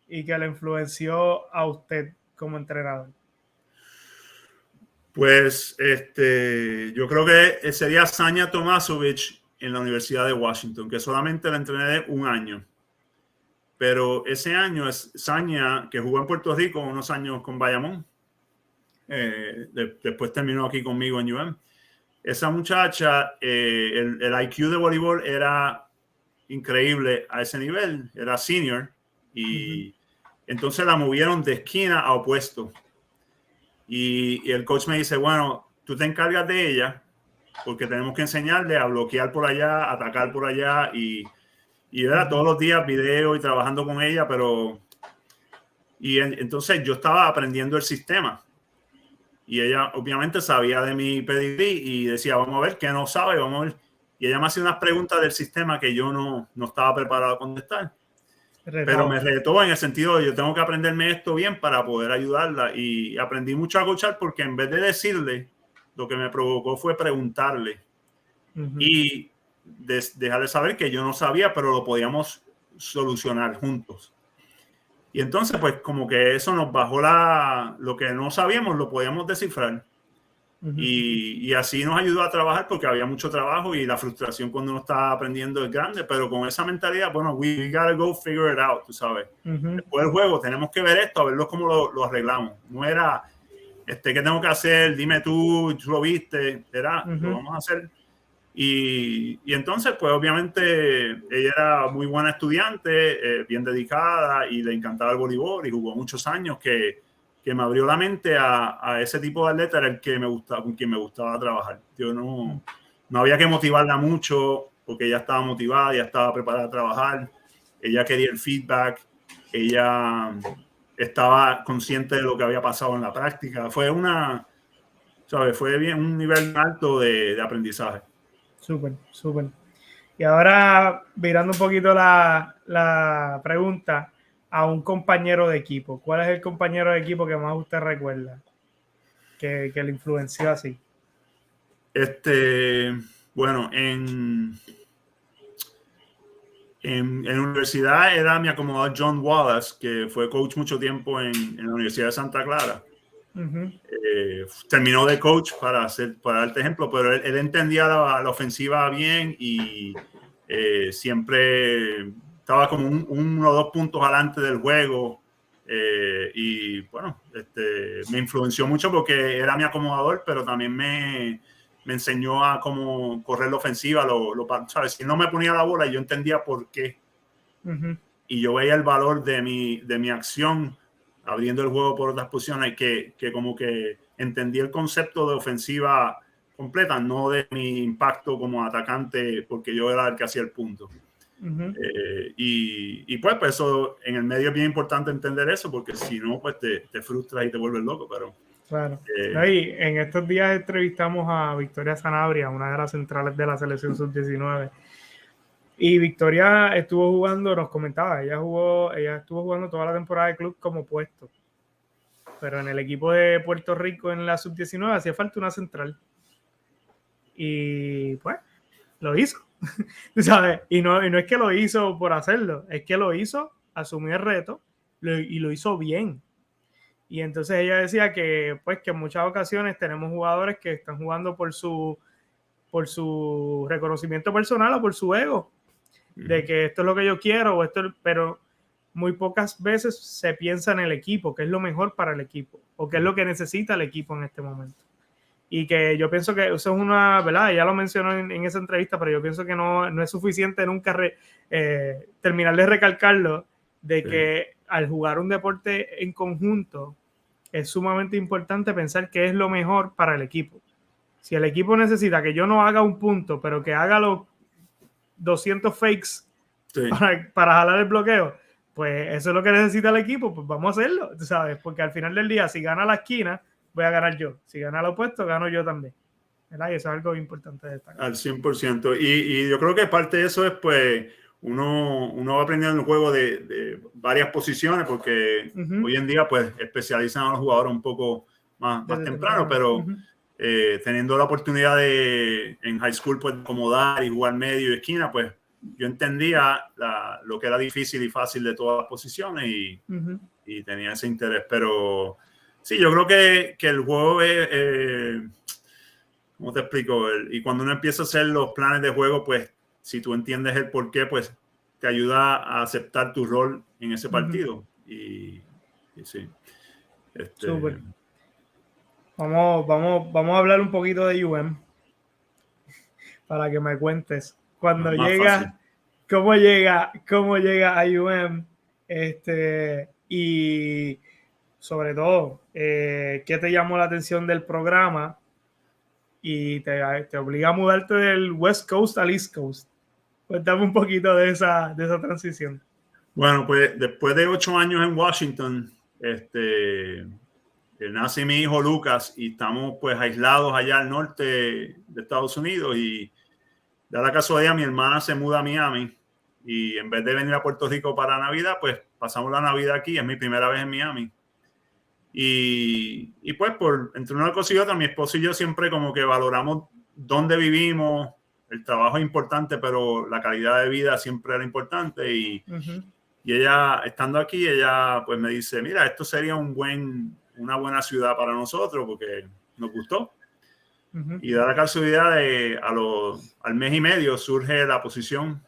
y que le influenció a usted como entrenador. Pues yo creo que sería Sanja Tomasovic en la Universidad de Washington, que solamente la entrené un año. Pero ese año es Sanja, que jugó en Puerto Rico unos años con Bayamón. Después terminó aquí conmigo en UM. Esa muchacha, el IQ de voleibol era increíble a ese nivel, era senior, y entonces la movieron de esquina a opuesto. Y el coach me dice, bueno, tú te encargas de ella, porque tenemos que enseñarle a bloquear por allá, a atacar por allá, y era todos los días video y trabajando con ella, pero... entonces yo estaba aprendiendo el sistema. Y ella obviamente sabía de mi pedigrí y decía, vamos a ver qué no sabe, vamos a ver. Y ella me hacía unas preguntas del sistema que yo no estaba preparado a contestar. Pero me retó en el sentido de yo tengo que aprenderme esto bien para poder ayudarla. Y aprendí mucho a coachar porque en vez de decirle, lo que me provocó fue preguntarle. Y dejarle saber que yo no sabía, pero lo podíamos solucionar juntos. Y entonces, pues, como que eso nos bajó lo que no sabíamos, lo podíamos descifrar. Y así nos ayudó a trabajar porque había mucho trabajo y la frustración cuando uno está aprendiendo es grande, pero con esa mentalidad, bueno, we gotta go figure it out, tú sabes. Después del juego tenemos que ver esto, a verlo cómo lo arreglamos. No era, ¿qué tengo que hacer? Dime tú lo viste. Era, lo vamos a hacer. Y entonces, pues obviamente ella era muy buena estudiante, bien dedicada y le encantaba el voleibol y jugó muchos años que me abrió la mente a ese tipo de atleta, era el que me gustaba, con quien me gustaba trabajar. Yo no había que motivarla mucho porque ella estaba motivada, ya estaba preparada a trabajar, ella quería el feedback, ella estaba consciente de lo que había pasado en la práctica. Fue fue bien, un nivel alto de aprendizaje. Súper, súper. Y ahora, mirando un poquito la pregunta a un compañero de equipo. ¿Cuál es el compañero de equipo que más usted recuerda? Que le influenció así. Bueno, en la universidad era mi acomodador John Wallace, que fue coach mucho tiempo en la Universidad de Santa Clara. Terminó de coach para darte ejemplo, pero él entendía la ofensiva bien y siempre estaba como uno o dos puntos adelante del juego. Y bueno, me influenció mucho porque era mi acomodador, pero también me enseñó a cómo correr la ofensiva. ¿Sabes? Si no me ponía la bola, yo entendía por qué. Y yo veía el valor de mi acción abriendo el juego por otras posiciones, que como que entendí el concepto de ofensiva completa, no de mi impacto como atacante, porque yo era el que hacía el punto. Y pues eso en el medio es bien importante entender eso, porque si no, pues te frustras y te vuelves loco. Pero claro. Y en estos días entrevistamos a Victoria Sanabria, una de las centrales de la selección sub-19. Y Victoria estuvo jugando, nos comentaba, ella estuvo jugando toda la temporada de club como puesto. Pero en el equipo de Puerto Rico en la sub-19 hacía falta una central. Y pues, lo hizo. ¿Sabes? Y no es que lo hizo por hacerlo, es que lo hizo, asumió el reto y lo hizo bien. Y entonces ella decía que, pues, que en muchas ocasiones tenemos jugadores que están jugando por su reconocimiento personal o por su ego, de que esto es lo que yo quiero, pero muy pocas veces se piensa en el equipo, qué es lo mejor para el equipo, o qué es lo que necesita el equipo en este momento. Y que yo pienso que eso es una, ¿verdad? Ella lo mencionó en esa entrevista, pero yo pienso que no es suficiente nunca terminar de recalcarlo, de que al jugar un deporte en conjunto es sumamente importante pensar qué es lo mejor para el equipo. Si el equipo necesita que yo no haga un punto, pero que haga los 200 fakes para jalar el bloqueo, pues eso es lo que necesita el equipo, pues vamos a hacerlo, ¿sabes? Porque al final del día, si gana la esquina, voy a ganar yo. Si gana el opuesto, gano yo también. ¿Verdad? Y eso es algo importante de destacar. Al 100%. Y yo creo que parte de eso es, pues, uno va aprendiendo en el juego de varias posiciones, porque hoy en día, pues, especializan a los jugadores un poco más temprano, pero teniendo la oportunidad en high school, pues, acomodar y jugar medio y esquina, pues, yo entendía lo que era difícil y fácil de todas las posiciones y tenía ese interés. Pero Sí, yo creo que el juego es, ¿cómo te explico? Y cuando uno empieza a hacer los planes de juego, pues si tú entiendes el por qué, pues te ayuda a aceptar tu rol en ese partido. Y sí. Súper. Vamos a hablar un poquito de UM para que me cuentes. Cuando Más fácil. cómo llega a UM, y sobre todo, qué te llamó la atención del programa y te obliga a mudarte del West Coast al East Coast. Cuéntame un poquito de esa transición. Bueno, pues después de 8 años en Washington, nace mi hijo Lucas y estamos pues aislados allá al norte de Estados Unidos y da la casualidad mi hermana se muda a Miami y en vez de venir a Puerto Rico para Navidad, pues pasamos la Navidad aquí, es mi primera vez en Miami. Y pues entre una cosa y otra, mi esposo y yo siempre como que valoramos dónde vivimos, el trabajo es importante, pero la calidad de vida siempre era importante y ella, estando aquí, ella pues me dice, mira, esto sería una buena ciudad para nosotros porque nos gustó. Y da la casualidad al mes y medio surge la posición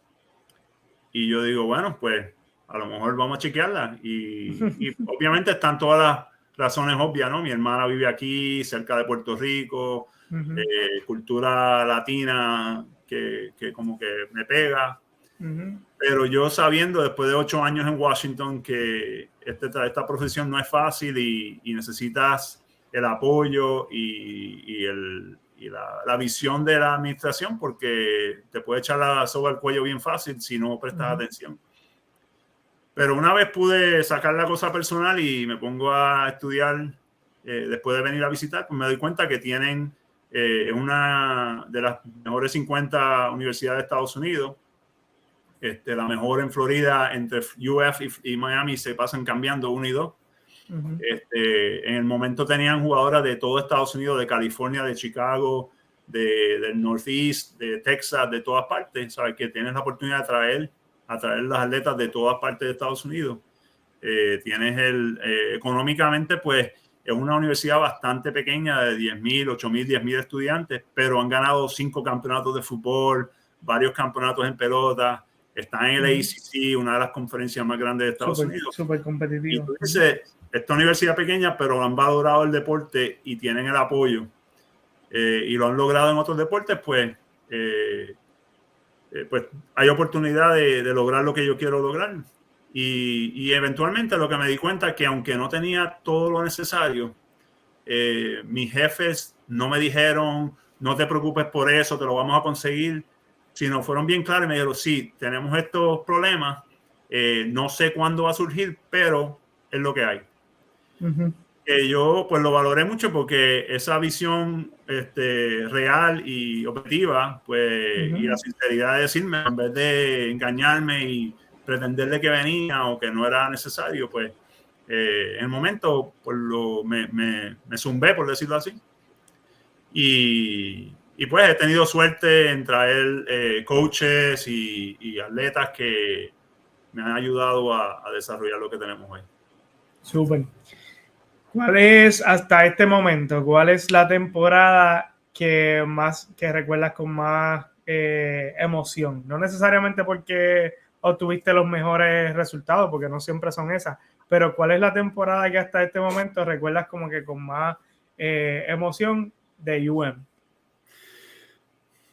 y yo digo, bueno, pues a lo mejor vamos a chequearla. Y obviamente están todas las razones obvias, ¿no? Mi hermana vive aquí, cerca de Puerto Rico, cultura latina que como que me pega. Pero yo sabiendo después de 8 años en Washington que esta profesión no es fácil y necesitas el apoyo y la visión de la administración porque te puede echar la soga al cuello bien fácil si no prestas atención. Pero una vez pude sacar la cosa personal y me pongo a estudiar después de venir a visitar, pues me doy cuenta que tienen una de las mejores 50 universidades de Estados Unidos. La mejor en Florida, entre UF y Miami se pasan cambiando 1 y 2. En el momento tenían jugadoras de todo Estados Unidos, de California, de Chicago, del Northeast, de Texas, de todas partes. Sabes que tienes la oportunidad de atraer las atletas de todas partes de Estados Unidos. Tienes económicamente, pues es una universidad bastante pequeña de 10,000, 8,000, 10,000 estudiantes, pero han ganado 5 campeonatos de fútbol, varios campeonatos en pelota. Está en el ACC, una de las conferencias más grandes de Estados Unidos. Súper competitivo. Y tú dices, esta universidad pequeña, pero han valorado el deporte y tienen el apoyo y lo han logrado en otros deportes, pues hay oportunidad de lograr lo que yo quiero lograr. Y eventualmente lo que me di cuenta es que aunque no tenía todo lo necesario, mis jefes no me dijeron, no te preocupes por eso, te lo vamos a conseguir, sino fueron bien claros y me dijeron, sí, tenemos estos problemas, no sé cuándo va a surgir, pero es lo que hay. Yo pues lo valoré mucho porque esa visión real y objetiva, pues, y la sinceridad de decirme, en vez de engañarme y pretenderle que venía o que no era necesario, pues en el momento pues, me zumbé, por decirlo así. Y pues he tenido suerte en traer coaches y atletas que me han ayudado a desarrollar lo que tenemos hoy. Súper. ¿Cuál es, hasta este momento, cuál es la temporada que recuerdas con más emoción? No necesariamente porque obtuviste los mejores resultados, porque no siempre son esas, pero ¿cuál es la temporada que hasta este momento recuerdas como que con más emoción de UM?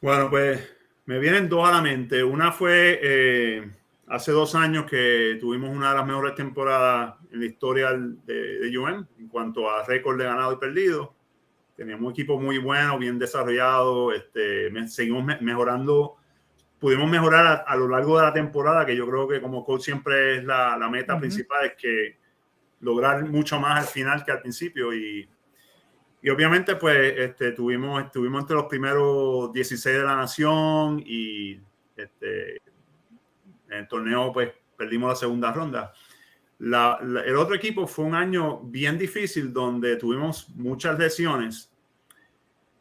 Bueno, pues me vienen 2 a la mente. Una fue hace 2 años que tuvimos una de las mejores temporadas en la historia de UM en cuanto a récord de ganado y perdido. Teníamos un equipo muy bueno, bien desarrollado. Seguimos mejorando. Pudimos mejorar a lo largo de la temporada, que yo creo que como coach siempre es la meta principal, es que lograr mucho más al final que al principio. Y obviamente, pues, estuvimos entre los primeros 16 de la nación y en el torneo, pues, perdimos la segunda ronda. El otro equipo fue un año bien difícil donde tuvimos muchas lesiones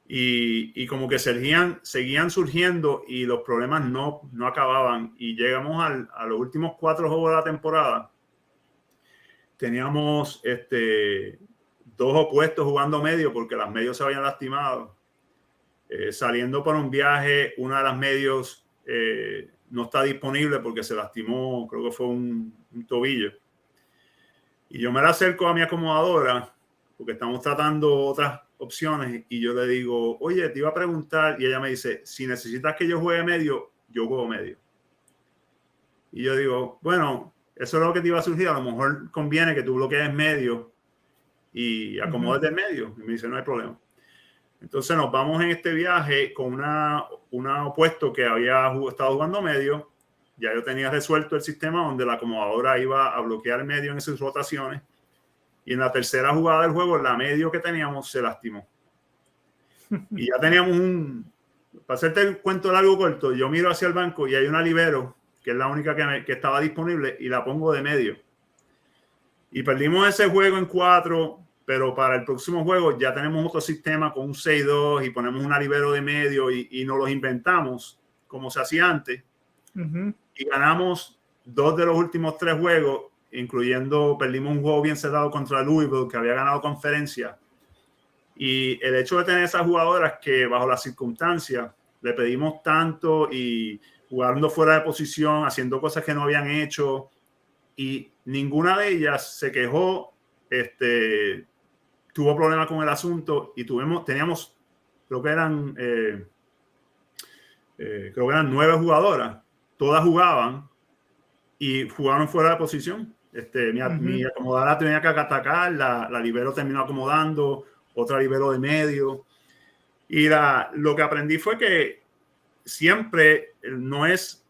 y como que seguían surgiendo y los problemas no acababan. Y llegamos a los últimos 4 juegos de la temporada. Teníamos dos opuestos jugando medio porque las medios se habían lastimado. Saliendo para un viaje, una de las medios no está disponible porque se lastimó, creo que fue un tobillo. Y yo me la acerco a mi acomodadora porque estamos tratando otras opciones y yo le digo, oye, te iba a preguntar, y ella me dice, si necesitas que yo juegue medio, yo juego medio. Y yo digo, bueno, eso es lo que te iba a surgir, a lo mejor conviene que tú bloquees medio y acomodes de medio. Y me dice, no hay problema. Entonces nos vamos en este viaje con una opuesto que había estado jugando medio. Ya yo tenía resuelto el sistema donde la acomodadora iba a bloquear medio en esas rotaciones. Y en la tercera jugada del juego, la medio que teníamos se lastimó. Y ya teníamos para hacerte el cuento largo corto, yo miro hacia el banco y hay una libero, que es la única que estaba disponible, y la pongo de medio. Y perdimos ese juego en 4, pero para el próximo juego ya tenemos otro sistema con un 6-2 y ponemos una libero de medio y nos los inventamos, como se hacía antes. Y ganamos 2 de los últimos 3 juegos, incluyendo, perdimos un juego bien cerrado contra Louisville, que había ganado conferencia. Y el hecho de tener esas jugadoras que bajo las circunstancias le pedimos tanto y jugando fuera de posición, haciendo cosas que no habían hecho, y ninguna de ellas se quejó, tuvo problemas con el asunto, y teníamos, creo que eran 9 jugadoras, todas jugaban y jugaron fuera de posición. Mi acomodadora tenía que atacar, la libero terminó acomodando, otra libero de medio. Y lo que aprendí fue que siempre no es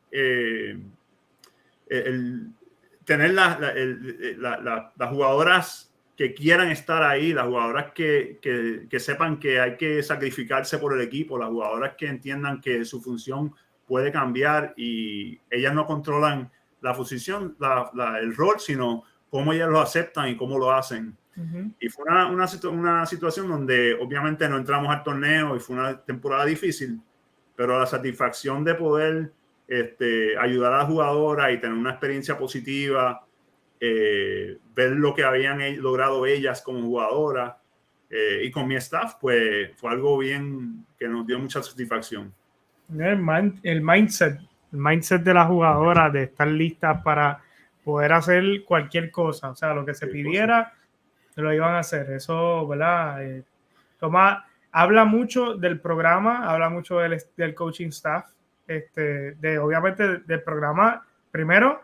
tener las jugadoras que quieran estar ahí, las jugadoras que sepan que hay que sacrificarse por el equipo, las jugadoras que entiendan que su función puede cambiar y ellas no controlan la posición, el rol, sino cómo ellas lo aceptan y cómo lo hacen. Y fue una situación donde obviamente no entramos al torneo y fue una temporada difícil, pero la satisfacción de poder ayudar a la jugadora y tener una experiencia positiva, ver lo que habían logrado ellas como jugadoras y con mi staff, pues fue algo bien que nos dio mucha satisfacción. El mindset de la jugadora de estar listas para poder hacer cualquier cosa, o sea, lo que se pidiera, lo iban a hacer. Eso, ¿verdad? Habla mucho del programa, habla mucho del coaching staff, obviamente del programa, primero,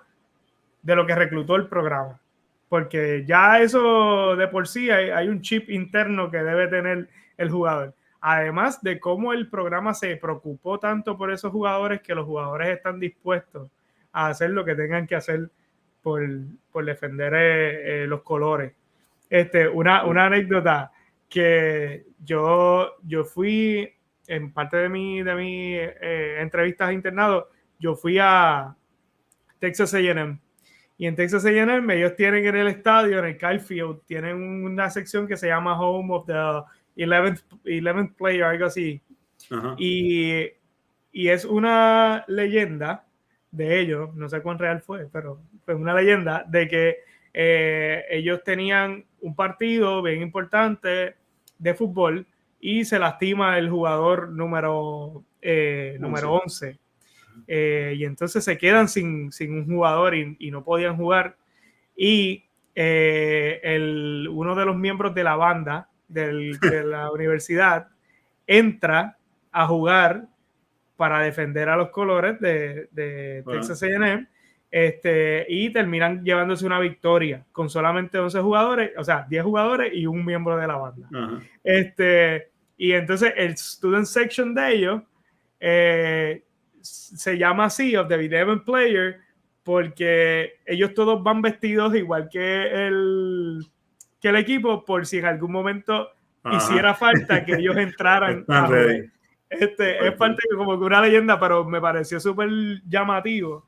de lo que reclutó el programa, porque ya eso de por sí hay un chip interno que debe tener el jugador. Además de cómo el programa se preocupó tanto por esos jugadores que los jugadores están dispuestos a hacer lo que tengan que hacer por defender los colores. Una anécdota que yo fui en parte de mi entrevistas internado, yo fui a Texas A&M. Y en Texas A&M ellos tienen en el estadio, en el Kyle Field, tienen una sección que se llama Home of the 11th Player, algo así. Y es una leyenda de ellos, no sé cuán real fue, pero fue una leyenda de que ellos tenían un partido bien importante de fútbol y se lastima el jugador número 11. Y entonces se quedan sin un jugador y no podían jugar. Y uno de los miembros de la banda de la universidad entra a jugar para defender a los colores de Texas A&M, y terminan llevándose una victoria con solamente 11 jugadores, o sea, 10 jugadores y un miembro de la banda. Y entonces el student section de ellos se llama así, of the 11th Player, porque ellos todos van vestidos igual que el equipo, por si en algún momento hiciera falta que ellos entraran a jugar. Es parte como que una leyenda, pero me pareció súper llamativo,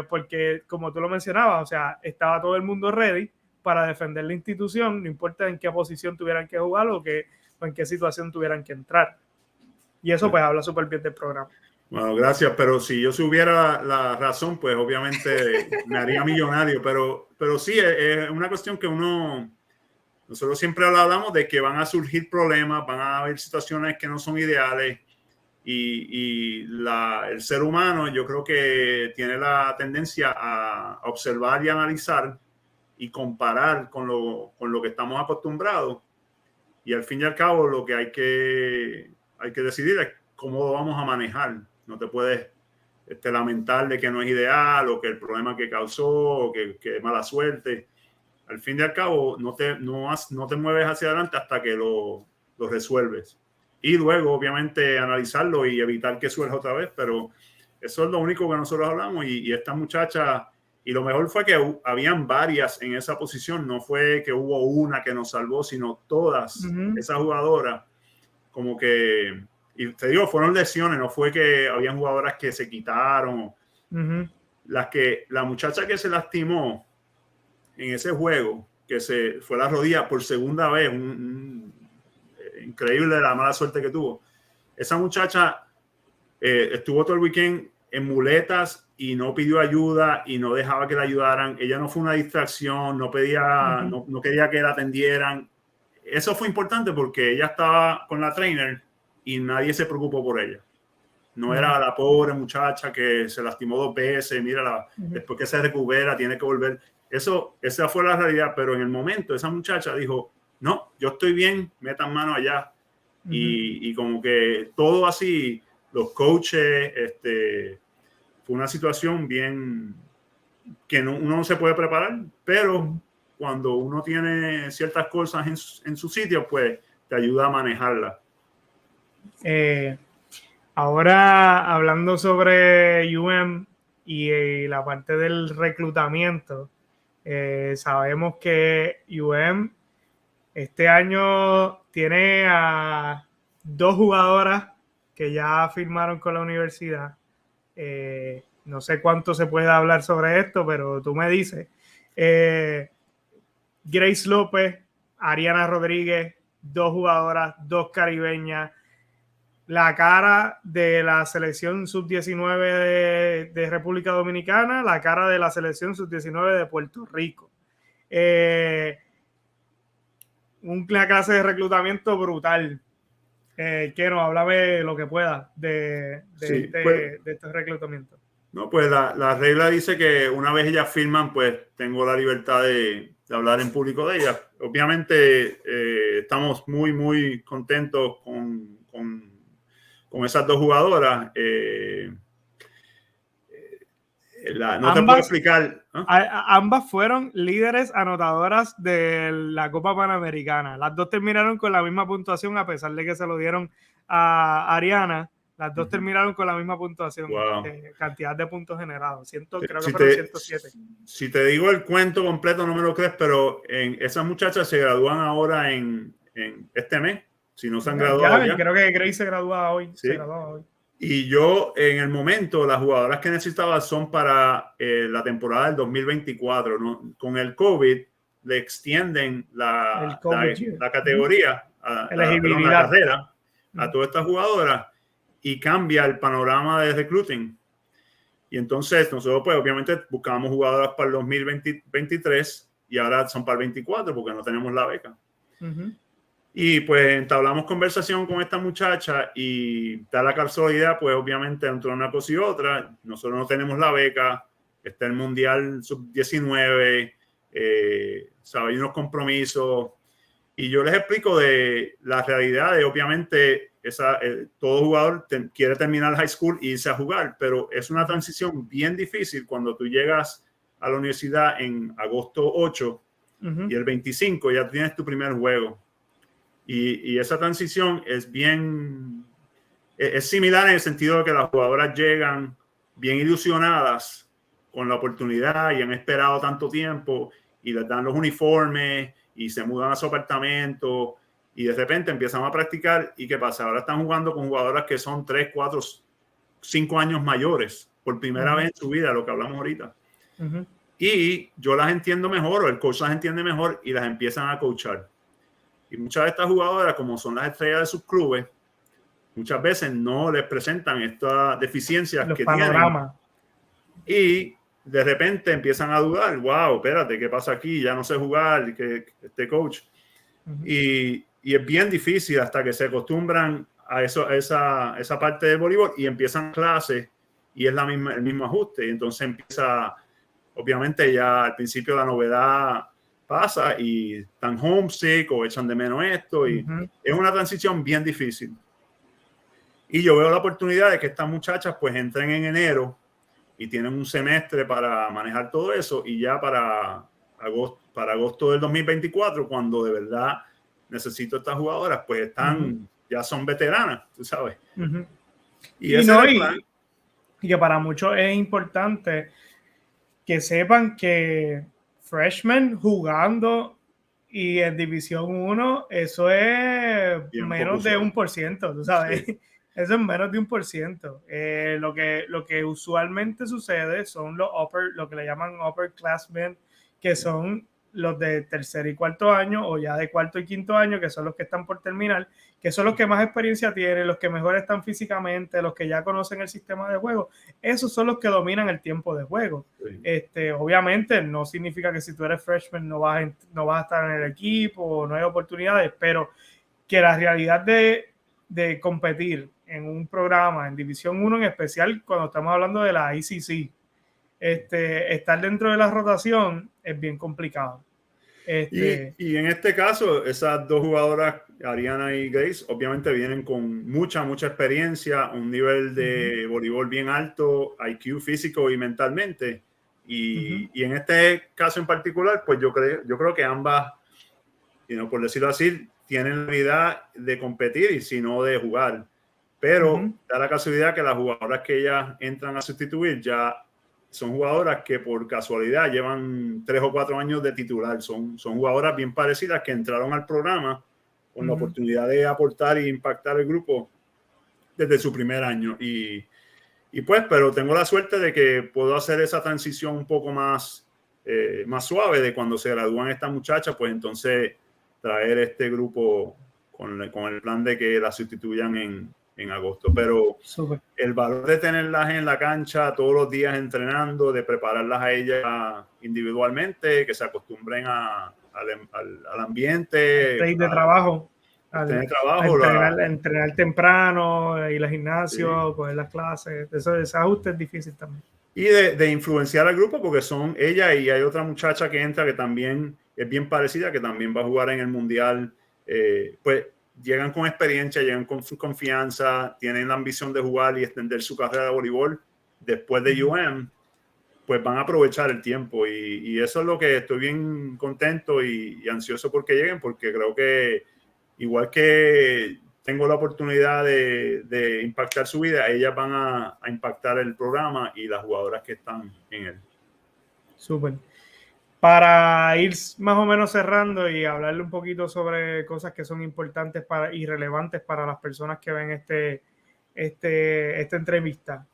porque como tú lo mencionabas, o sea, estaba todo el mundo ready para defender la institución, no importa en qué posición tuvieran que jugar o en qué situación tuvieran que entrar. Y eso pues habla súper bien del programa. Bueno, gracias, pero si yo supiera la razón, pues obviamente me haría millonario, pero sí, es una cuestión que uno nosotros siempre hablamos de que van a surgir problemas, van a haber situaciones que no son ideales y el ser humano yo creo que tiene la tendencia a observar y analizar y comparar con lo que estamos acostumbrados. Y al fin y al cabo lo que hay que decidir es cómo lo vamos a manejar. No te puedes lamentar de que no es ideal o que el problema que causó o que mala suerte. Al fin y al cabo no te mueves hacia adelante hasta que lo resuelves. Y luego obviamente analizarlo y evitar que surja otra vez. Pero eso es lo único que nosotros hablamos y esta muchacha... Y lo mejor fue que habían varias en esa posición. No fue que hubo una que nos salvó, sino todas esas jugadoras. Como que, y te digo, fueron lesiones. No fue que habían jugadoras que se quitaron. La muchacha que se lastimó en ese juego, que se fue la rodilla por segunda vez, increíble la mala suerte que tuvo. Esa muchacha estuvo todo el weekend en muletas y no pidió ayuda y no dejaba que la ayudaran. Ella no fue una distracción, no pedía, no quería que la atendieran. Eso fue importante porque ella estaba con la trainer y nadie se preocupó por ella. No era la pobre muchacha que se lastimó 2 veces, mírala, después que se recupera tiene que volver. Esa fue la realidad, pero en el momento esa muchacha dijo, no, yo estoy bien, metan mano allá. Y como que todo así, los coaches, fue una situación bien que uno no se puede preparar, pero cuando uno tiene ciertas cosas en su sitio, pues te ayuda a manejarla. Ahora, hablando sobre UM y la parte del reclutamiento, sabemos que UM este año tiene a 2 jugadoras que ya firmaron con la universidad. No sé cuánto se puede hablar sobre esto, pero tú me dices. Grace López, Ariana Rodríguez, 2 jugadoras, 2 caribeñas. La cara de la selección sub-19 de República Dominicana, la cara de la selección sub-19 de Puerto Rico. Una clase de reclutamiento brutal. Quiero, háblame lo que pueda de este reclutamiento. No, pues la regla dice que una vez ellas firman, pues tengo la libertad de hablar en público de ellas. Obviamente estamos muy, muy contentos con esas 2 jugadoras. No te puedo explicar. Ambas fueron líderes anotadoras de la Copa Panamericana. Las 2 terminaron con la misma puntuación, a pesar de que se lo dieron a Ariana. Las 2 terminaron con la misma puntuación, cantidad de puntos generados. Creo que fueron 107. Si te digo el cuento completo, no me lo crees, pero esas muchachas se gradúan ahora en este mes. Si no se han graduado ya. Creo que Grace se gradúa hoy. Sí. Y yo, en el momento, las jugadoras que necesitaba son para la temporada del 2024. ¿no? Con el COVID, le extienden la categoría, la carrera, a todas estas jugadoras y cambia el panorama de recruiting. Y entonces, nosotros, pues, obviamente, buscábamos jugadoras para el 2023 y ahora son para el 24 porque no tenemos la beca. Y pues entablamos conversación con esta muchacha y da la casualidad, pues obviamente entre una cosa y otra, nosotros no tenemos la beca, está el Mundial Sub-19, hay unos compromisos y yo les explico de la realidad de obviamente todo jugador quiere terminar high school e irse a jugar, pero es una transición bien difícil cuando tú llegas a la universidad en agosto 8 y el 25 ya tienes tu primer juego. Y esa transición es similar en el sentido de que las jugadoras llegan bien ilusionadas con la oportunidad y han esperado tanto tiempo y les dan los uniformes y se mudan a su apartamento y de repente empiezan a practicar y ¿qué pasa? Ahora están jugando con jugadoras que son 3, 4, 5 años mayores por primera vez en su vida, lo que hablamos ahorita. Y yo las entiendo mejor o el coach las entiende mejor y las empiezan a coachar. Y muchas de estas jugadoras, como son las estrellas de sus clubes, muchas veces no les presentan estas deficiencias que tienen. Y de repente empiezan a dudar, wow, espérate, ¿qué pasa aquí? Ya no sé jugar, que este coach. y es bien difícil hasta que se acostumbran a eso, a esa parte del voleibol y empiezan clases y es el mismo ajuste. Y entonces empieza, obviamente ya al principio la novedad pasa y están homesick o echan de menos esto y es una transición bien difícil. Y yo veo la oportunidad de que estas muchachas pues entren en enero y tienen un semestre para manejar todo eso y ya para agosto del 2024, cuando de verdad necesito estas jugadoras, pues están, ya son veteranas, tú sabes. Y ese es el plan. Y que para muchos es importante que sepan que freshmen jugando y en División 1, eso es bien menos de 1%, tú sabes. Sí. Eso es menos de 1%. Lo que usualmente sucede son lo que le llaman upperclassmen, que son los de tercer y cuarto año o ya de cuarto y quinto año, que son los que están por terminar, que son los que más experiencia tienen, los que mejor están físicamente, los que ya conocen el sistema de juego. Esos son los que dominan el tiempo de juego. Sí. Obviamente no significa que si tú eres freshman no vas a estar en el equipo o no hay oportunidades, pero que la realidad de competir en un programa en División 1 en especial, cuando estamos hablando de la ACC, estar dentro de la rotación es bien complicado. Y en este caso, esas dos jugadoras, Ariana y Grace, obviamente vienen con mucha experiencia, un nivel de voleibol bien alto, IQ físico y mentalmente. Y en este caso en particular, pues yo creo que ambas, por decirlo así, tienen la habilidad de competir y si no de jugar. Pero da la casualidad que las jugadoras que ellas entran a sustituir ya son jugadoras que por casualidad llevan 3 o 4 años de titular. Son jugadoras bien parecidas que entraron al programa con la oportunidad de aportar e impactar el grupo desde su primer año. Y pues, pero tengo la suerte de que puedo hacer esa transición un poco más suave de cuando se gradúan estas muchachas, pues entonces traer este grupo con el plan de que las sustituyan en agosto. Pero el valor de tenerlas en la cancha todos los días entrenando, de prepararlas a ellas individualmente, que se acostumbren al ambiente, al de trabajo, entrenar temprano, ir al gimnasio, coger las clases. Ese ajuste es difícil también. Y de influenciar al grupo, porque son ella y hay otra muchacha que entra que también es bien parecida, que también va a jugar en el Mundial. Pues llegan con experiencia, llegan con confianza, tienen la ambición de jugar y extender su carrera de voleibol después de UM, pues van a aprovechar el tiempo. Y eso es lo que estoy bien contento y ansioso porque lleguen, porque creo que igual que tengo la oportunidad de impactar su vida, ellas van a impactar el programa y las jugadoras que están en él. Súper. Para ir más o menos cerrando y hablarle un poquito sobre cosas que son importantes y relevantes para las personas que ven esta entrevista.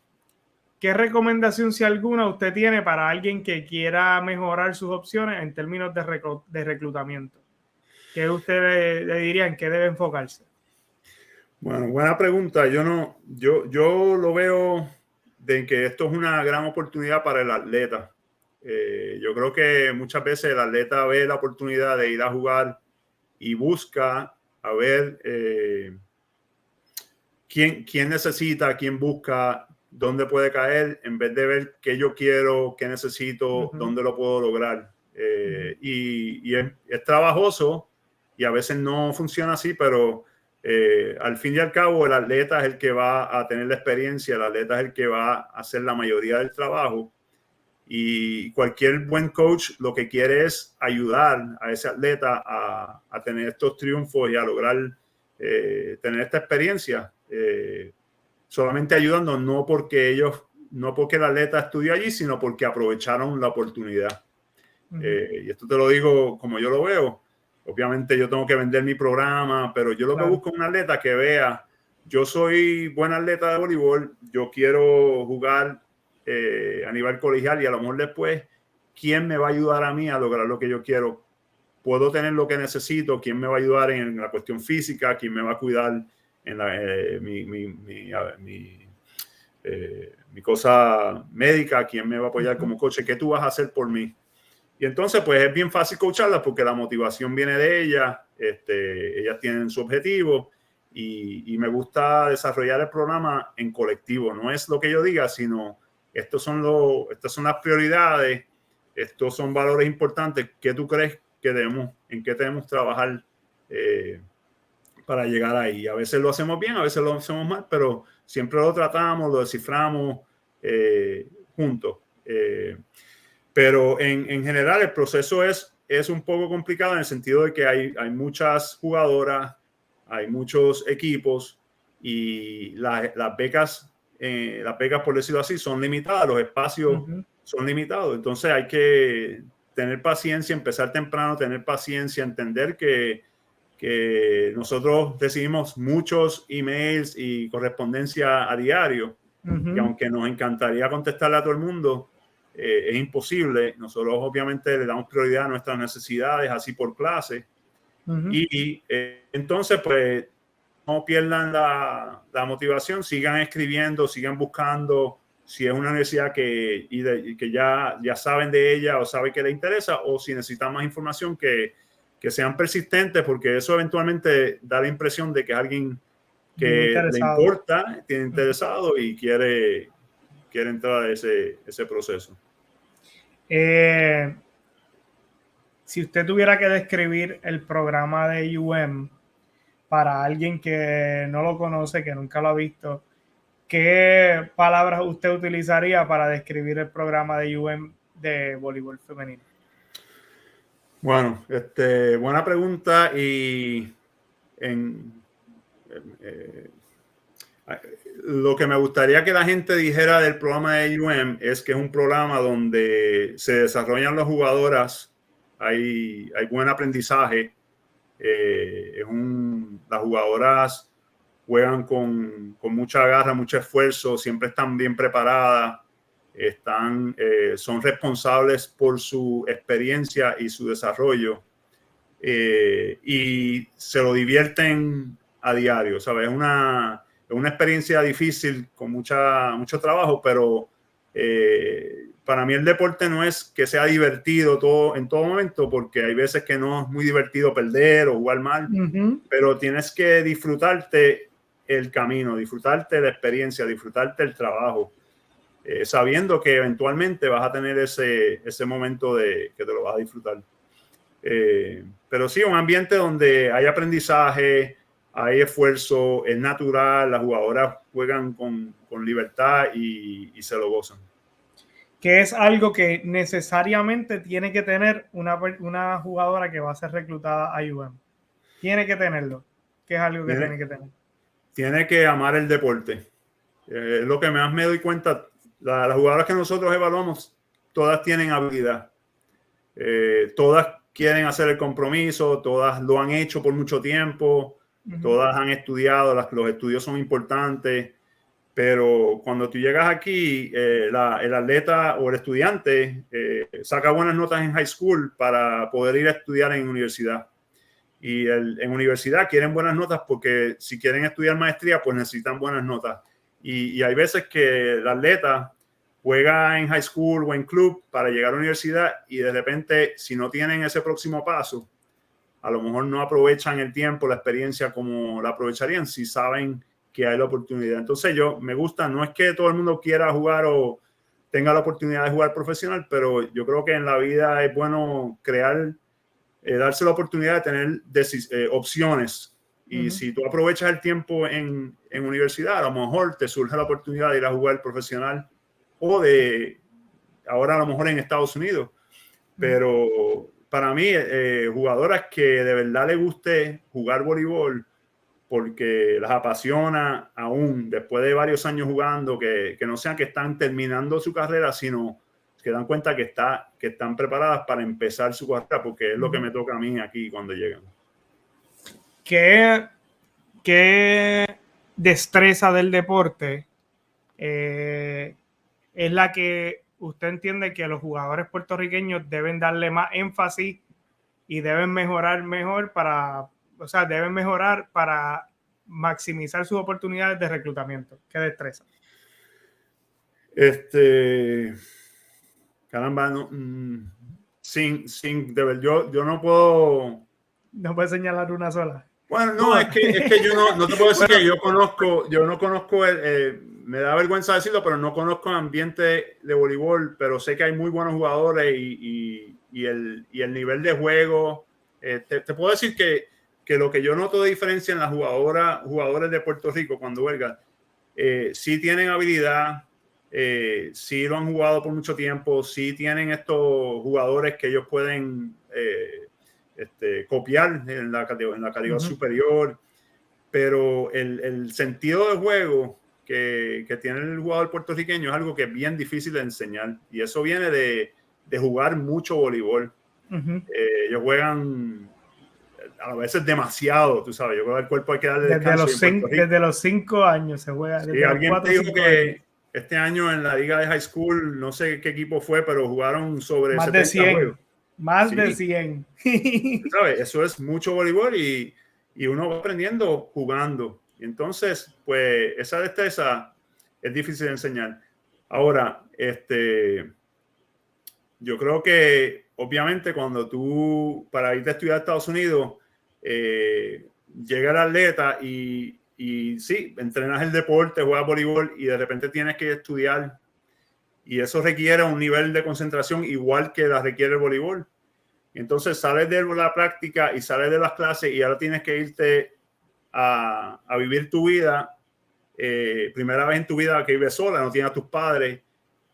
¿Qué recomendación, si alguna, usted tiene para alguien que quiera mejorar sus opciones en términos de reclutamiento? ¿Qué usted le diría en qué debe enfocarse? Bueno, buena pregunta. Yo lo veo de que esto es una gran oportunidad para el atleta. Yo creo que muchas veces el atleta ve la oportunidad de ir a jugar y busca a ver quién necesita, quién busca, dónde puede caer, en vez de ver qué yo quiero, qué necesito, dónde lo puedo lograr. Y es trabajoso y a veces no funciona así, pero al fin y al cabo el atleta es el que va a tener la experiencia, el atleta es el que va a hacer la mayoría del trabajo. Y cualquier buen coach lo que quiere es ayudar a ese atleta a tener estos triunfos y a lograr tener esta experiencia. Solamente ayudando, no porque el atleta estudió allí, sino porque aprovecharon la oportunidad. Y esto te lo digo como yo lo veo. Obviamente yo tengo que vender mi programa, pero yo lo que busco es un atleta que vea, yo soy buen atleta de voleibol, yo quiero jugar a nivel colegial y a lo mejor después, ¿quién me va a ayudar a mí a lograr lo que yo quiero? ¿Puedo tener lo que necesito? ¿Quién me va a ayudar en la cuestión física? ¿Quién me va a cuidar en mi cosa médica? ¿Quién me va a apoyar como coach? ¿Qué tú vas a hacer por mí? Y entonces, pues es bien fácil coacharlas porque la motivación viene de ellas, ellas tienen su objetivo y me gusta desarrollar el programa en colectivo. No es lo que yo diga, sino estas son las prioridades, estos son valores importantes que tú crees que en qué debemos trabajar para llegar ahí. A veces lo hacemos bien, a veces lo hacemos mal, pero siempre lo tratamos, lo desciframos juntos. Pero en general el proceso es un poco complicado en el sentido de que hay muchas jugadoras, hay muchos equipos y las becas, por decirlo así, son limitadas, los espacios son limitados. Entonces hay que tener paciencia, empezar temprano, tener paciencia, entender que nosotros recibimos muchos emails y correspondencia a diario. Y aunque nos encantaría contestarle a todo el mundo, es imposible. Nosotros obviamente le damos prioridad a nuestras necesidades, así por clase. Y entonces, pues, no pierdan la motivación, sigan escribiendo, sigan buscando. Si es una universidad que ya saben de ella o saben que les interesa, o si necesitan más información, que sean persistentes, porque eso eventualmente da la impresión de que alguien que le importa, tiene interesado y quiere entrar a ese proceso. Si usted tuviera que describir el programa de UM para alguien que no lo conoce, que nunca lo ha visto, ¿qué palabras usted utilizaría para describir el programa de UM de voleibol femenino? Bueno, buena pregunta y lo que me gustaría que la gente dijera del programa de UM es que es un programa donde se desarrollan las jugadoras, hay buen aprendizaje, las jugadoras juegan con mucha garra, mucho esfuerzo, siempre están bien preparadas, son responsables por su experiencia y su desarrollo y se lo divierten a diario, ¿sabes? Es una experiencia difícil con mucho trabajo, pero para mí el deporte no es que sea divertido en todo momento, porque hay veces que no es muy divertido perder o jugar mal, pero tienes que disfrutarte el camino, disfrutarte la experiencia, disfrutarte el trabajo, sabiendo que eventualmente vas a tener ese momento de que te lo vas a disfrutar. Pero sí, un ambiente donde hay aprendizaje, hay esfuerzo, es natural, las jugadoras juegan con libertad y se lo gozan. Que es algo que necesariamente tiene que tener una jugadora que va a ser reclutada a UM. Tiene que tenerlo, que es algo que tiene que tener. Tiene que amar el deporte. Lo que más me doy cuenta, las jugadoras que nosotros evaluamos, todas tienen habilidad. Todas quieren hacer el compromiso, todas lo han hecho por mucho tiempo, todas han estudiado, los estudios son importantes, pero cuando tú llegas aquí, el atleta o el estudiante saca buenas notas en high school para poder ir a estudiar en universidad. Y en universidad quieren buenas notas porque si quieren estudiar maestría, pues necesitan buenas notas. Y hay veces que el atleta juega en high school o en club para llegar a la universidad y de repente, si no tienen ese próximo paso, a lo mejor no aprovechan el tiempo, la experiencia como la aprovecharían si saben que hay la oportunidad. Entonces me gusta, no es que todo el mundo quiera jugar o tenga la oportunidad de jugar profesional, pero yo creo que en la vida es bueno darse la oportunidad de tener opciones. Y si tú aprovechas el tiempo en universidad, a lo mejor te surge la oportunidad de ir a jugar profesional o ahora a lo mejor en Estados Unidos. Pero para mí, jugadoras que de verdad les guste jugar voleibol porque las apasiona aún después de varios años jugando, que no sean que están terminando su carrera, sino que dan cuenta que están preparadas para empezar su carrera, porque es lo que me toca a mí aquí cuando llegan. ¿Qué destreza del deporte es la que usted entiende que los jugadores puertorriqueños deben darle más énfasis y deben mejorar para maximizar sus oportunidades de reclutamiento? ¿Qué destreza? Caramba, de ver, yo no puedo. No puedes señalar una sola. Bueno, no, es que yo no te puedo decir Bueno, que yo no conozco, me da vergüenza decirlo, pero no conozco el ambiente de voleibol, pero sé que hay muy buenos jugadores y el nivel de juego. Te puedo decir que lo que yo noto de diferencia en las jugadores de Puerto Rico cuando juegan, sí tienen habilidad, sí lo han jugado por mucho tiempo, sí tienen estos jugadores que ellos pueden copiar en la categoría superior, pero el sentido de juego que tiene el jugador puertorriqueño es algo que es bien difícil de enseñar, y eso viene de jugar mucho voleibol. Ellos juegan a veces demasiado, tú sabes, yo creo que al cuerpo hay que darle descanso. Desde los 5 años se juega. Sí, desde alguien los 4 dijo 5 que años. este año en la liga de high school, no sé qué equipo fue, pero jugaron sobre Más 70 de 100. juegos. Más Sí, de 100. ¿sabes? Eso es mucho voleibol y uno va aprendiendo jugando. Y entonces, pues, esa destreza es difícil de enseñar. Ahora, yo creo que, obviamente, cuando tú, para irte a estudiar a Estados Unidos, llega el atleta y sí, entrenas el deporte, juegas voleibol y de repente tienes que estudiar. Y eso requiere un nivel de concentración igual que la requiere el voleibol. Entonces sales de la práctica y sales de las clases y ahora tienes que irte a vivir tu vida, primera vez en tu vida que vives sola, no tienes a tus padres,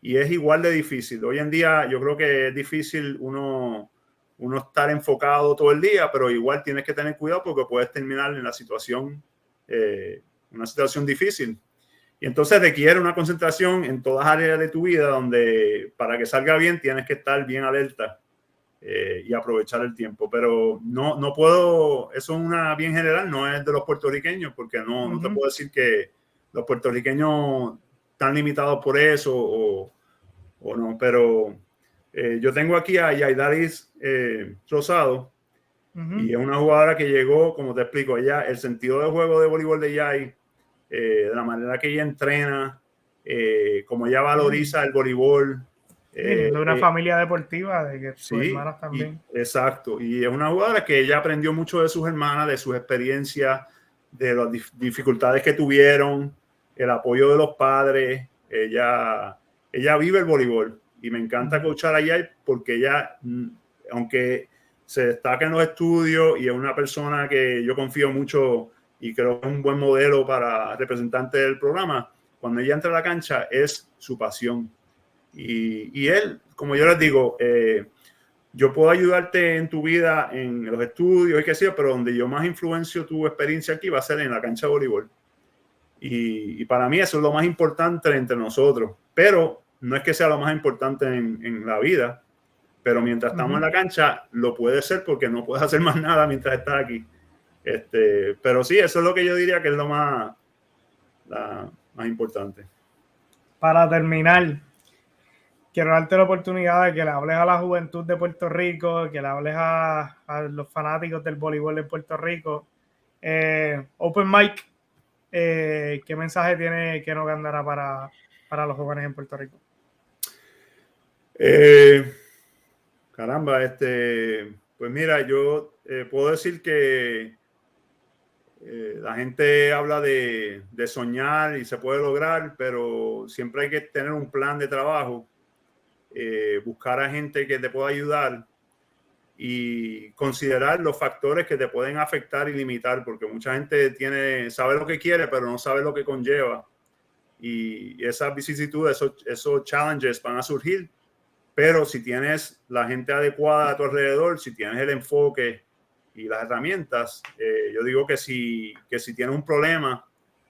y es igual de difícil. Hoy en día yo creo que es difícil uno estar enfocado todo el día, pero igual tienes que tener cuidado porque puedes terminar en la situación, una situación difícil. Y entonces requiere una concentración en todas las áreas de tu vida donde para que salga bien tienes que estar bien alerta. Y aprovechar el tiempo, pero no puedo, eso es una bien general, no es de los puertorriqueños, porque no te puedo decir que los puertorriqueños están limitados por eso o no, pero yo tengo aquí a Yaidalis Rosado, y es una jugadora que llegó, como te explico, ella, el sentido de juego de voleibol de Yai, de la manera que ella entrena, como ella valoriza el voleibol. De una familia deportiva, de que sus Sí, hermanas también. exacto. Y es una jugadora que ella aprendió mucho de sus hermanas, de sus experiencias, de las dificultades que tuvieron, el apoyo de los padres. Ella vive el voleibol y me encanta coachar a ella porque ella, aunque se destaca en los estudios y es una persona que yo confío mucho y creo que es un buen modelo para representante del programa, cuando ella entra a la cancha es su pasión. Y él, como yo les digo, yo puedo ayudarte en tu vida, en los estudios y qué sé yo, pero donde yo más influencio tu experiencia aquí va a ser en la cancha de voleibol. Y para mí eso es lo más importante entre nosotros. Pero no es que sea lo más importante en la vida, pero mientras estamos en la cancha lo puede ser porque no puedes hacer más nada mientras estás aquí. Pero sí, eso es lo que yo diría que es lo más importante. Para terminar, quiero darte la oportunidad de que le hables a la juventud de Puerto Rico, que le hables a los fanáticos del voleibol de Puerto Rico. Open Mic, ¿qué mensaje tiene Keno Gándara para los jóvenes en Puerto Rico? Caramba, pues mira, yo puedo decir que la gente habla de soñar y se puede lograr, pero siempre hay que tener un plan de trabajo, buscar a gente que te pueda ayudar y considerar los factores que te pueden afectar y limitar, porque mucha gente sabe lo que quiere, pero no sabe lo que conlleva. Y esas vicisitudes, esos challenges van a surgir, pero si tienes la gente adecuada a tu alrededor, si tienes el enfoque y las herramientas, yo digo que si tienes un problema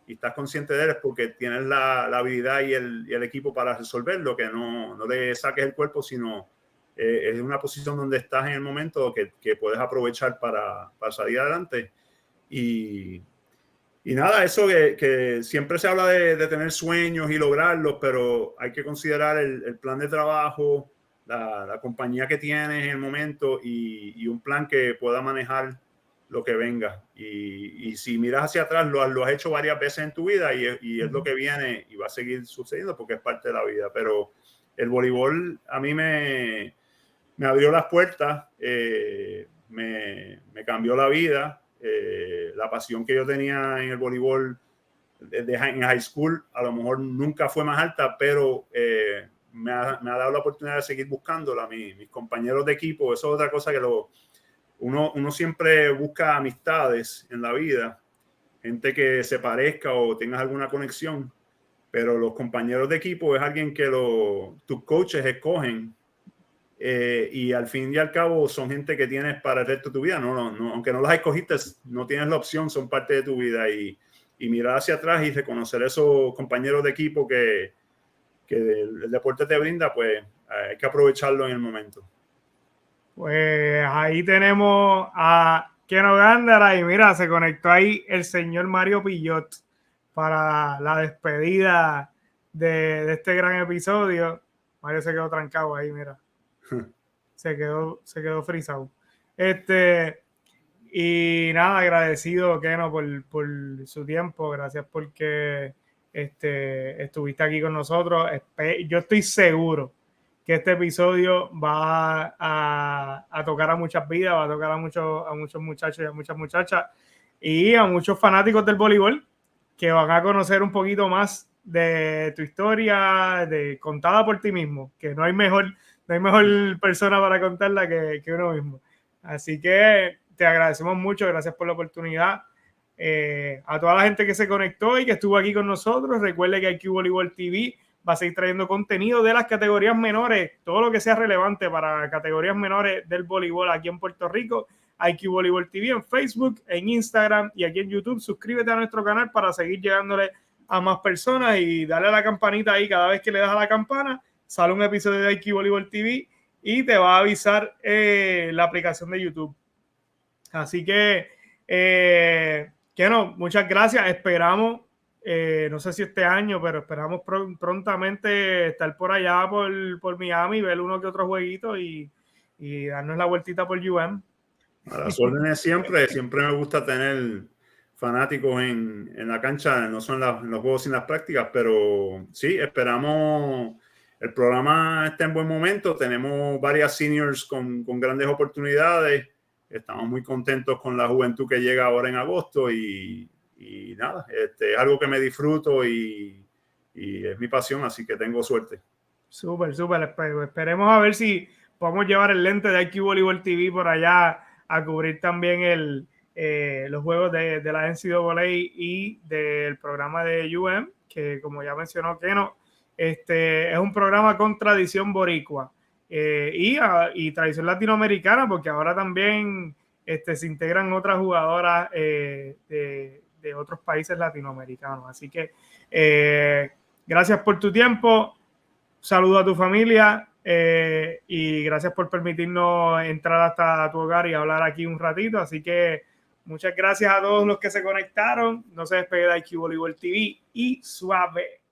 y estás consciente de él es porque tienes la habilidad y el equipo para resolverlo, que no le saques el cuerpo, sino es una posición donde estás en el momento que puedes aprovechar para salir adelante. Y nada, eso que siempre se habla de tener sueños y lograrlos, pero hay que considerar el plan de trabajo, la compañía que tienes en el momento y un plan que pueda manejar lo que venga. Y si miras hacia atrás, lo has hecho varias veces en tu vida y es lo que viene y va a seguir sucediendo porque es parte de la vida. Pero el voleibol a mí me me abrió las puertas, me cambió la vida. La pasión que yo tenía en el voleibol en high school a lo mejor nunca fue más alta, pero me ha dado la oportunidad de seguir buscándola. Mis compañeros de equipo, eso es otra cosa que uno siempre busca amistades en la vida, gente que se parezca o tengas alguna conexión, pero los compañeros de equipo es alguien que tus coaches escogen, y al fin y al cabo son gente que tienes para el resto de tu vida. Aunque no las escogiste, no tienes la opción, son parte de tu vida, y mirar hacia atrás y reconocer esos compañeros de equipo que el deporte te brinda, pues hay que aprovecharlo en el momento. Pues ahí tenemos a Keno Gándara y mira, se conectó ahí el señor Mario Pillot para la despedida de este gran episodio. Mario se quedó trancado ahí, mira. se quedó frisado. Y nada, agradecido, Keno, por su tiempo. Gracias porque estuviste aquí con nosotros. Yo estoy seguro que este episodio va a tocar a muchas vidas, va a tocar a muchos muchachos y a muchas muchachas y a muchos fanáticos del voleibol que van a conocer un poquito más de tu historia, contada por ti mismo, que no hay mejor persona para contarla que uno mismo. Así que te agradecemos mucho, gracias por la oportunidad. A toda la gente que se conectó y que estuvo aquí con nosotros, recuerde que IQ Voleibol TV va a seguir trayendo contenido de las categorías menores, todo lo que sea relevante para categorías menores del voleibol aquí en Puerto Rico. IQ Voleibol TV en Facebook, en Instagram y aquí en YouTube. Suscríbete a nuestro canal para seguir llegándole a más personas y dale a la campanita ahí. Cada vez que le das a la campana, sale un episodio de IQ Voleibol TV y te va a avisar la aplicación de YouTube. Así que muchas gracias. Esperamos, no sé si este año, pero esperamos prontamente estar por allá por Miami, ver uno que otro jueguito y darnos la vueltita por UM. A las órdenes siempre me gusta tener fanáticos en la cancha, no son en los juegos sin las prácticas, pero sí, esperamos. El programa está en buen momento, tenemos varias seniors con grandes oportunidades, estamos muy contentos con la juventud que llega ahora en agosto y nada, es algo que me disfruto y es mi pasión, así que tengo suerte. Súper. Esperemos a ver si podemos llevar el lente de IQ Voleibol TV por allá a cubrir también los juegos de la NCAA y del programa de UM, que como ya mencionó Keno, es un programa con tradición boricua y tradición latinoamericana, porque ahora también se integran otras jugadoras de otros países latinoamericanos. Así que gracias por tu tiempo, saludo a tu familia y gracias por permitirnos entrar hasta tu hogar y hablar aquí un ratito. Así que muchas gracias a todos los que se conectaron. No se despegue de IQ Voleibol TV y suave.